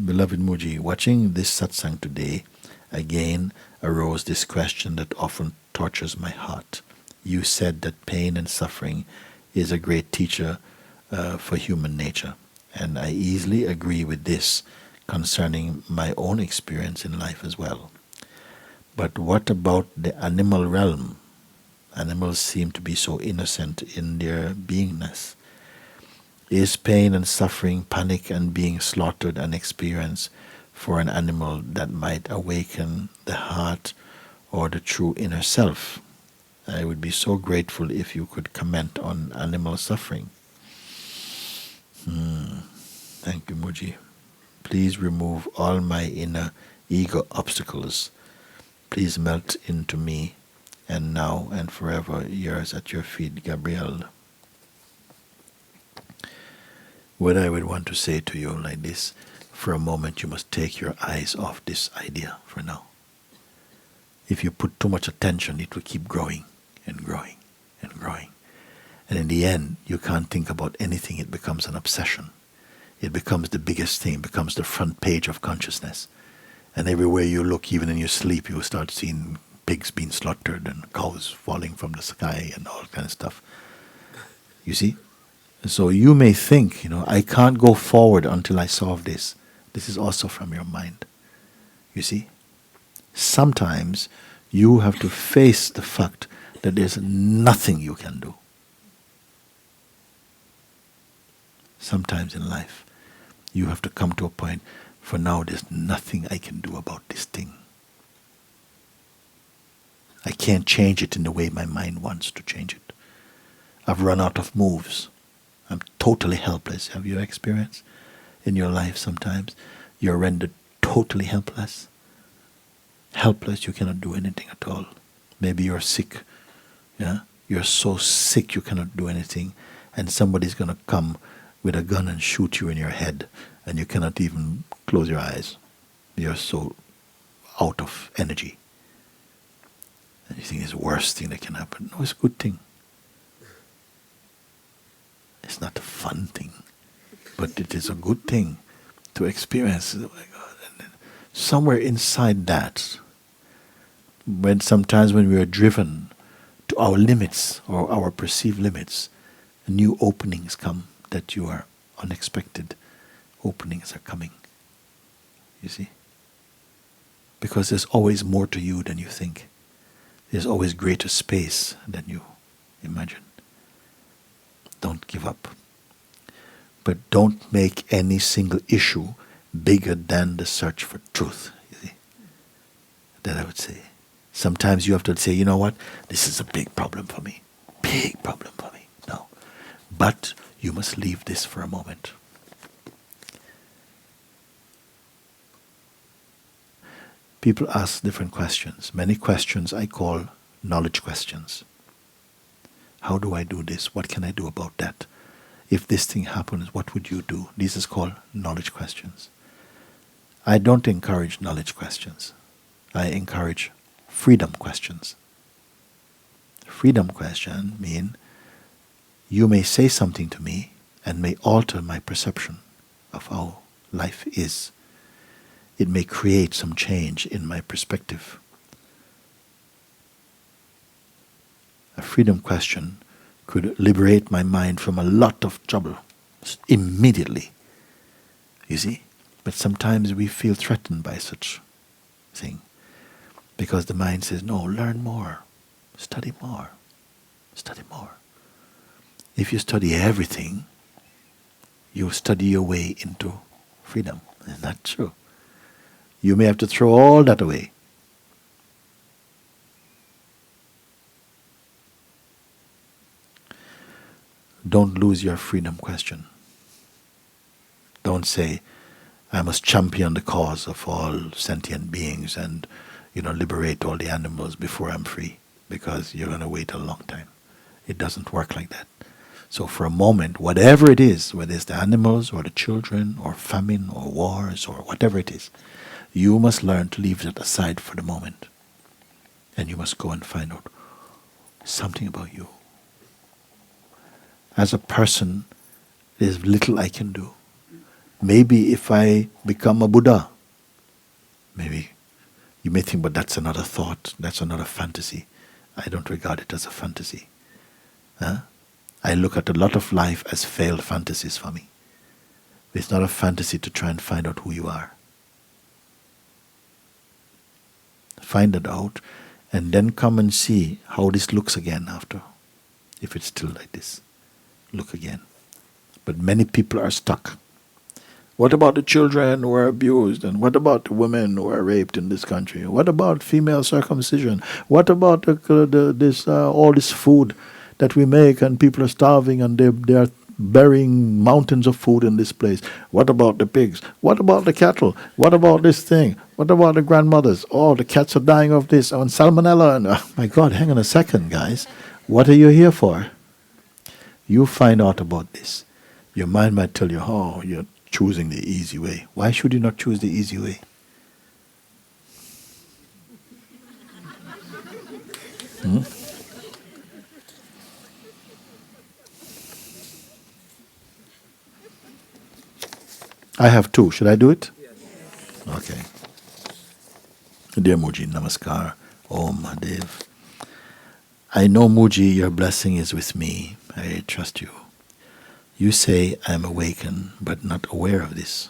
Beloved Mooji, watching this satsang today, again arose this question that often tortures my heart. You said that pain and suffering is a great teacher for human nature, and I easily agree with this concerning my own experience in life as well. But what about the animal realm? Animals seem to be so innocent in their beingness. Is pain and suffering, panic and being slaughtered an experience for an animal that might awaken the heart or the true inner self? I would be so grateful if you could comment on animal suffering. Thank you, Mooji. Please remove all my inner ego obstacles. Please melt into me, and now and forever yours at your feet, Gabrielle. What I would want to say to you like this, for a moment you must take your eyes off this idea for now. If you put too much attention, it will keep growing and growing and growing. And in the end, you can't think about anything. It becomes an obsession. It becomes the biggest thing, becomes the front page of consciousness. And everywhere you look, even in your sleep, you will start seeing pigs being slaughtered and cows falling from the sky and all kind of stuff. You see? So you may think, I can't go forward until I solve this. This is also from your mind. You see? Sometimes you have to face the fact that there's nothing you can do. Sometimes in life, you have to come to a point, for now there's nothing I can do about this thing. I can't change it in the way my mind wants to change it. I've run out of moves. I'm totally helpless. Have you experienced in your life sometimes you're rendered totally helpless? Helpless, you cannot do anything at all. Maybe you're sick. Yeah? You're so sick you cannot do anything, and somebody's going to come with a gun and shoot you in your head, and you cannot even close your eyes. You're so out of energy. And you think it's the worst thing that can happen. No, it's a good thing. It's not a fun thing, but it is a good thing to experience. Oh my God. And then somewhere inside that, sometimes when we are driven to our limits or our perceived limits, new openings come that you are unexpected. Openings are coming. You see? Because there's always more to you than you think. There's always greater space than you imagine. Don't give up. But don't make any single issue bigger than the search for truth. You see? That I would say. Sometimes you have to say, you know what? This is a big problem for me. Big problem for me. No. But you must leave this for a moment. People ask different questions. Many questions I call knowledge questions. How do I do this? What can I do about that? If this thing happens, what would you do? This is called knowledge questions. I don't encourage knowledge questions. I encourage freedom questions. Freedom question mean you may say something to me and may alter my perception of how life is. It may create some change in my perspective. A freedom question could liberate my mind from a lot of trouble immediately. You see? But sometimes we feel threatened by such thing because the mind says, no, learn more, study more, study more. If you study everything, you study your way into freedom. Isn't that true? You may have to throw all that away. Don't lose your freedom question. Don't say, I must champion the cause of all sentient beings and, liberate all the animals before I'm free, because you're going to wait a long time. It doesn't work like that. So for a moment, whatever it is, whether it's the animals or the children or famine or wars or whatever it is, you must learn to leave that aside for the moment. And you must go and find out something about you. As a person, there's little I can do. Maybe if I become a Buddha, maybe you may think, but that's another thought, that's another fantasy. I don't regard it as a fantasy. I look at a lot of life as failed fantasies for me. It's not a fantasy to try and find out who you are. Find it out and then come and see how this looks again after. If it's still like this, look again. But many people are stuck. What about the children who are abused? And what about the women who are raped in this country? What about female circumcision? What about all this food that we make and people are starving and they are burying mountains of food in this place? What about the pigs? What about the cattle? What about this thing? What about the grandmothers? Oh, the cats are dying of this and salmonella. And, oh my God, hang on a second, guys. What are you here for? You find out about this. Your mind might tell you, oh, you're choosing the easy way. Why should you not choose the easy way? I have two. Should I do it? Yes. Okay. Dear Mooji, Namaskar. Om Mahadev. I know, Mooji, your blessing is with me. I trust you. You say I am awakened, but not aware of this.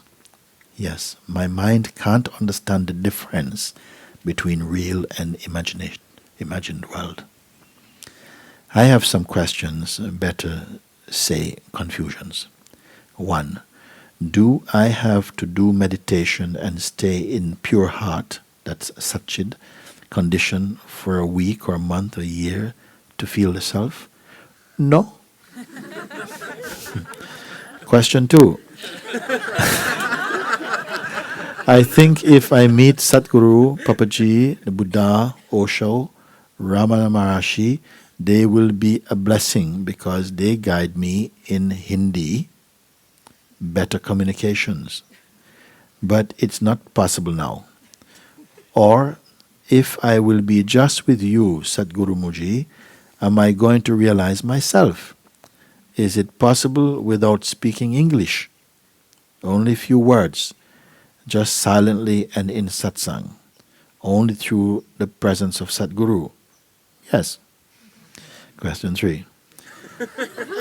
Yes, my mind can't understand the difference between real and imagined world. I have some questions, better say confusions. 1. Do I have to do meditation and stay in pure heart, that's Satchid, condition for a week or a month or a year to feel the self? No. Question 2. I think if I meet Satguru, Papaji, the Buddha, Osho, Ramana Maharishi, they will be a blessing because they guide me in Hindi, better communications. But it's not possible now. Or, if I will be just with you, Sadguru Mooji, am I going to realize myself? Is it possible without speaking English? Only few words, just silently and in satsang, only through the presence of Sadguru. Yes. Question 3.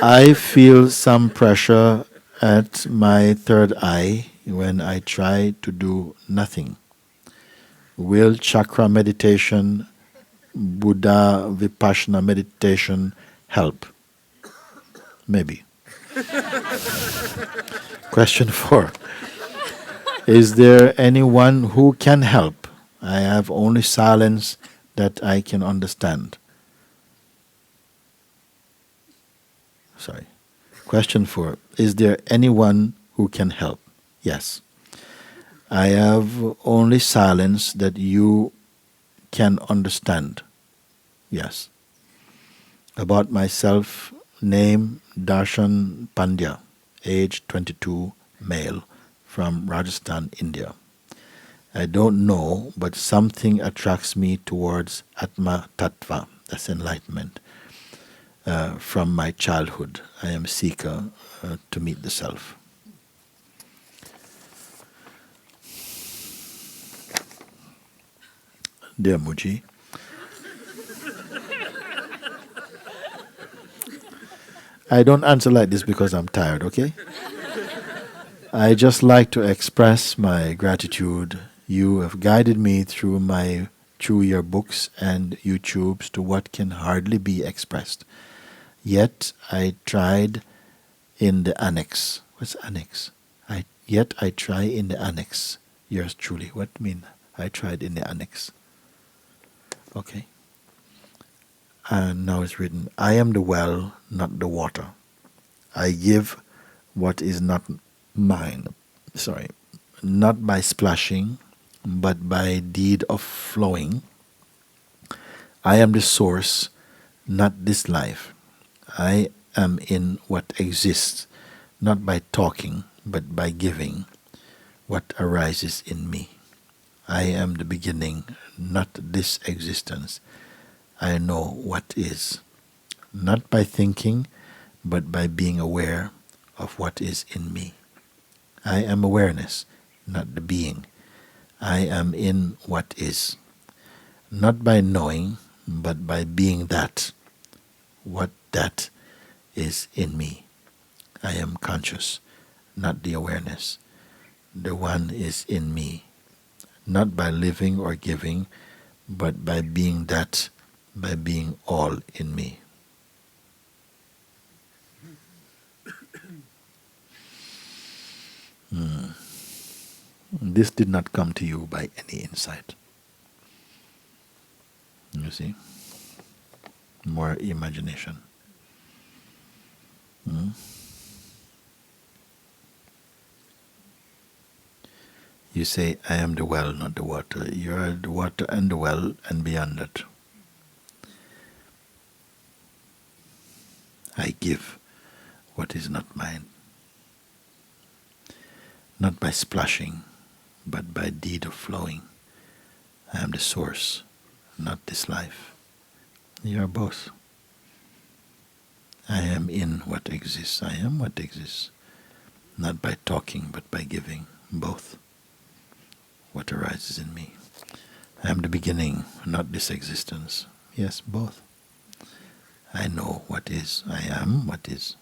I feel some pressure at my third eye when I try to do nothing. Will chakra meditation, Buddha Vipassana meditation help? Maybe. Question 4. Is there anyone who can help? I have only silence that I can understand. Sorry. Question 4. Is there anyone who can help? Yes. I have only silence that you can understand. Yes. About myself, name Darshan Pandya, age 22, male, from Rajasthan, India. I don't know, but something attracts me towards Atma Tattva, that's enlightenment, from my childhood. I am seeker to meet the self. Dear Mooji, I don't answer like this because I'm tired, okay? I just like to express my gratitude. You have guided me through your books and YouTubes to what can hardly be expressed. Yet I tried in the annex. What's annex? Yet I try in the annex. Yours truly. What mean? I tried in the annex. Okay. And now it's written, I am the well, not the water. I give what is not mine. Sorry. Not by splashing, but by deed of flowing. I am the source, not this life. I am in what exists, not by talking, but by giving what arises in me. I am the beginning, not this existence. I know what is, not by thinking, but by being aware of what is in me. I am awareness, not the being. I am in what is, not by knowing, but by being that, what that is in me. I am conscious, not the awareness. The one is in me, not by living or giving, but by being that, by being all in me. This did not come to you by any insight. You see? More imagination. Hmm? You say, I am the well, not the water. You are the water and the well and beyond that. I give what is not mine. Not by splashing, but by deed of flowing. I am the source, not this life. You are both. I am in what exists. I am what exists. Not by talking, but by giving. Both. What arises in me. I am the beginning, not this existence. Yes, both. I know what is. I am what is.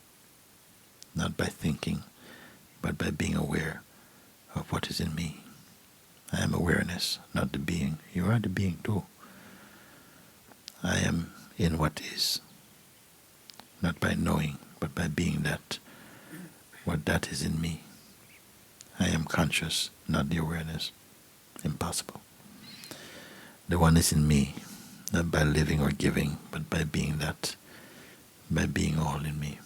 Not by thinking, but by being aware of what is in me. I am awareness, not the being. You are the being too. I am in what is. Not by knowing, but by being that, what that is in me. I am conscious, not the awareness. Impossible. The one is in me, not by living or giving, but by being that, by being all in me.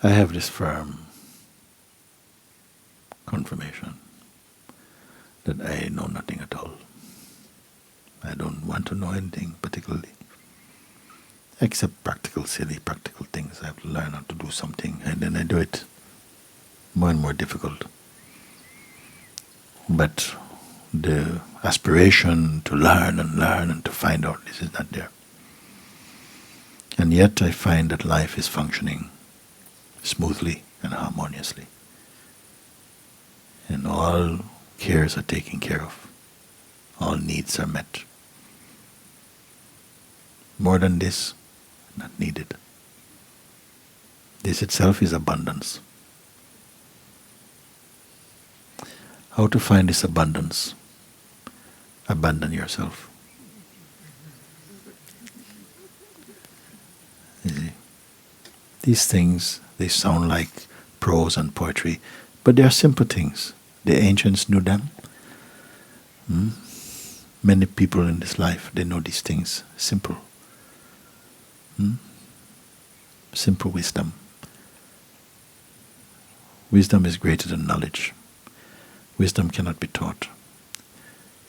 I have this firm confirmation that I know nothing at all. I don't want to know anything particularly, except silly practical things. I have to learn how to do something, and then I do it more and more difficult. But the aspiration to learn and to find out, this is not there. And yet I find that life is functioning smoothly and harmoniously. And all cares are taken care of. All needs are met. More than this, not needed. This itself is abundance. How to find this abundance? Abandon yourself. These things, they sound like prose and poetry, but they are simple things. The ancients knew them. Hmm? Many people in this life, they know these things. Simple. Hmm? Simple wisdom. Wisdom is greater than knowledge. Wisdom cannot be taught.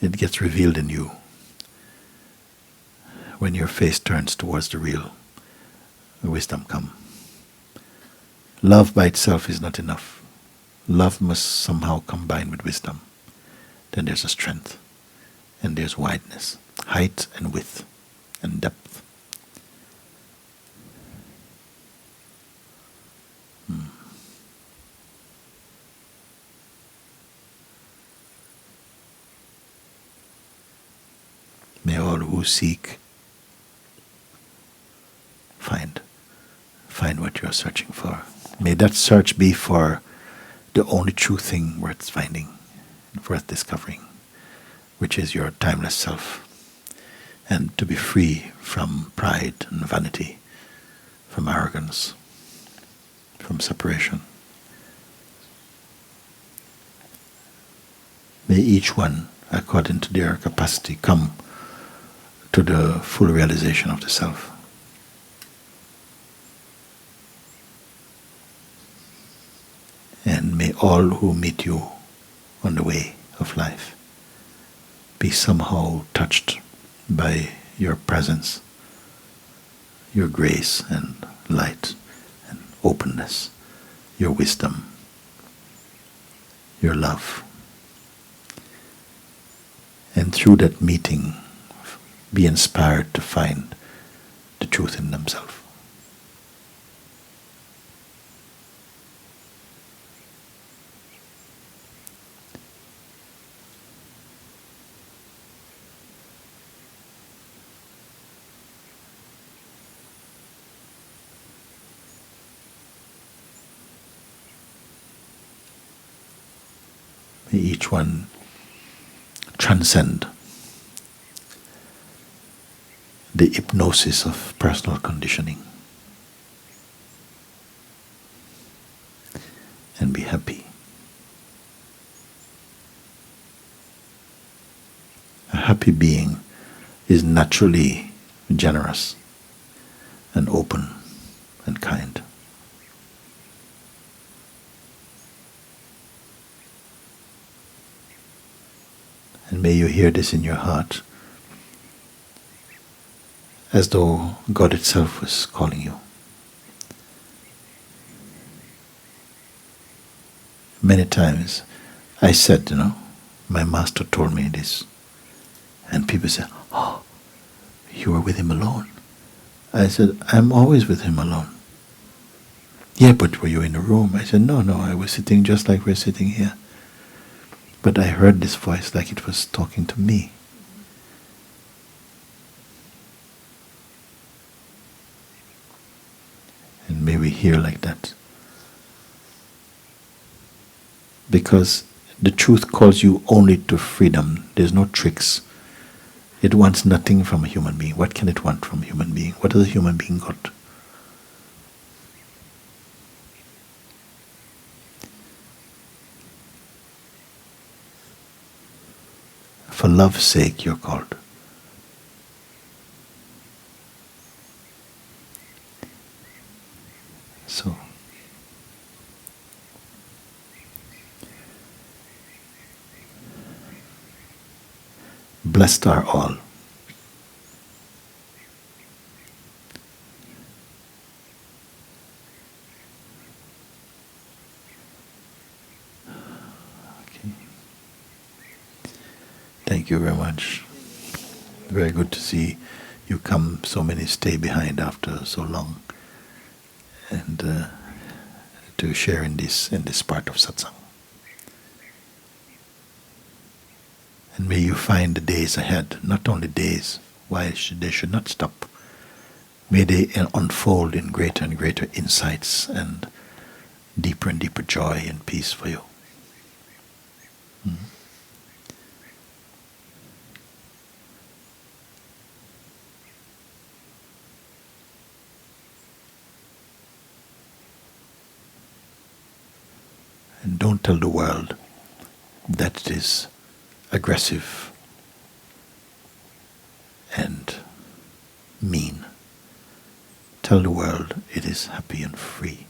It gets revealed in you when your face turns towards the real. Wisdom comes. Love by itself is not enough. Love must somehow combine with wisdom. Then there's a strength, and there's wideness, height and width, and depth. May all who seek find what you are searching for. May that search be for the only true thing worth finding, worth discovering, which is your timeless self, and to be free from pride and vanity, from arrogance, from separation. May each one, according to their capacity, come to the full realization of the self. And may all who meet you on the way of life be somehow touched by your presence, your grace and light and openness, your wisdom, your love. And through that meeting, be inspired to find the truth in themselves. May each one transcend the hypnosis of personal conditioning and be happy. A happy being is naturally generous and open and kind. And may you hear this in your heart, as though God itself was calling you. Many times I said, my master told me this. And people said, oh, you were with him alone. I said, I'm always with him alone. Yeah, but were you in the room? I said, no, I was sitting just like we're sitting here. But I heard this voice like it was talking to me. And may we hear like that. Because the truth calls you only to freedom. There's no tricks. It wants nothing from a human being. What can it want from a human being? What has a human being got? For love's sake, you're called. So, blessed are all. Okay. Thank you very much. Very good to see you come, so many stay behind after so long, and to share in this part of satsang. And may you find the days ahead, not only days, they should not stop. May they unfold in greater and greater insights and deeper joy and peace for you. And don't tell the world that it is aggressive and mean. Tell the world it is happy and free.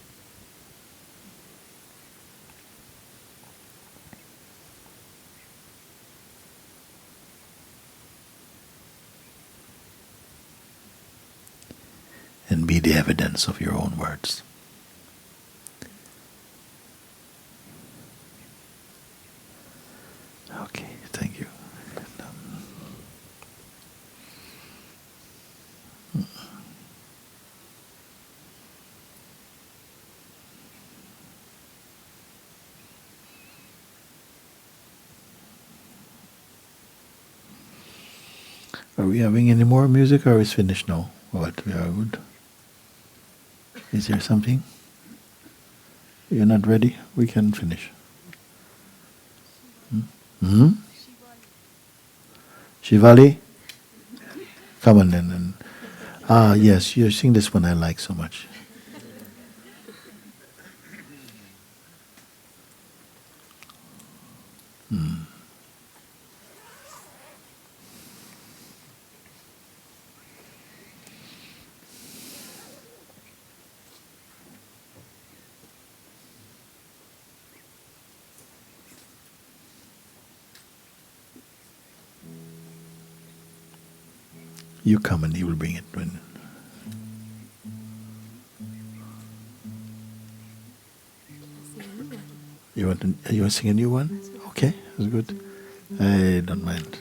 And be the evidence of your own words. Okay, thank you. Are we having any more music, or is finished now? What, we are good? Is there something? You're not ready? We can finish. Hmm? Shivali? Come on then. Yes, you sing this one I like so much. You come and you will bring it when. You want to sing a new one? Okay, that's good. I don't mind.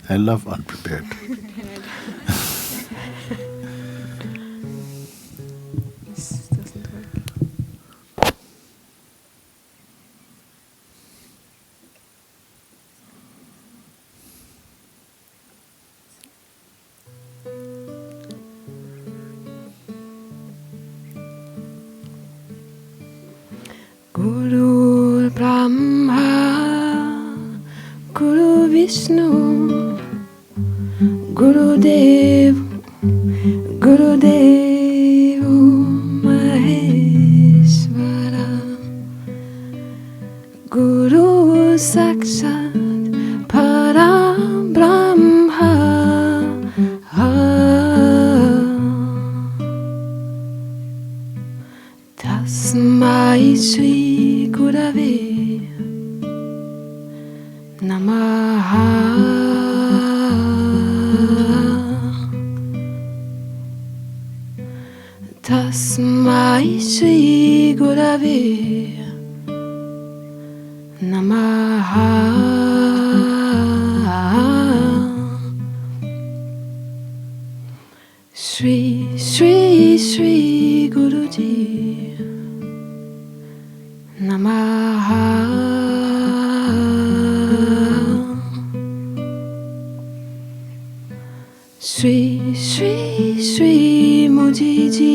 I love unprepared. This doesn't work. Guru Brahma, Guru Vishnu, Guru Dev, Guru Dev Maheshwara, Guru Sakshat Param Brahma. Tasmai Shri Gurave Namaha. Tasmai Shri Gurave Namaha. Shri Shri Shri Guruji Namaha. Sri Sri Sri Mooji Ji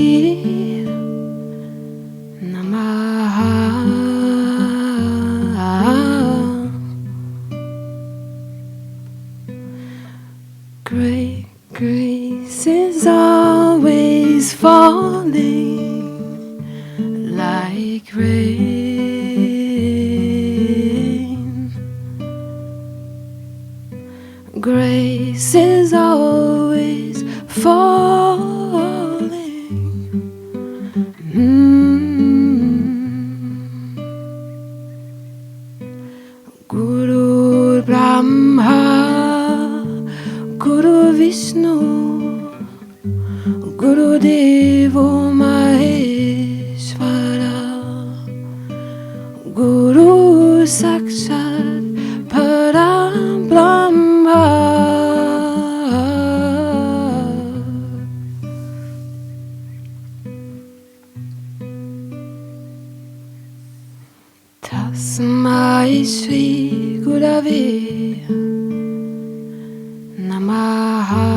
Namaha. Great grace is always falling like rain. Grace is always falling. Guru Brahma, Guru Vishnu, Guru Devo Maheshwara, Guru Sakshat Param Brahma. Tasmai Shri Gurave Namaha.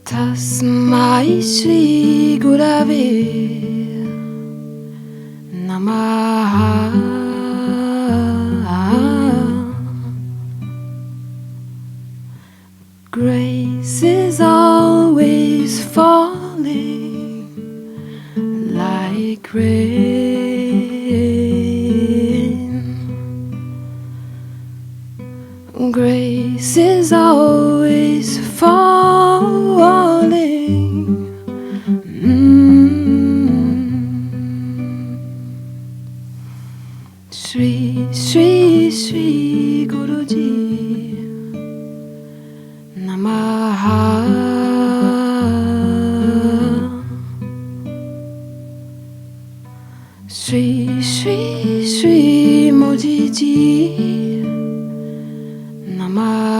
Tasmai Shri Gurave Namaha. Grace is always falling like rain. Grace is always falling. Sri, Sri, Sri Guruji Namaha. Sri, Sri, Sri Mooji Namaha.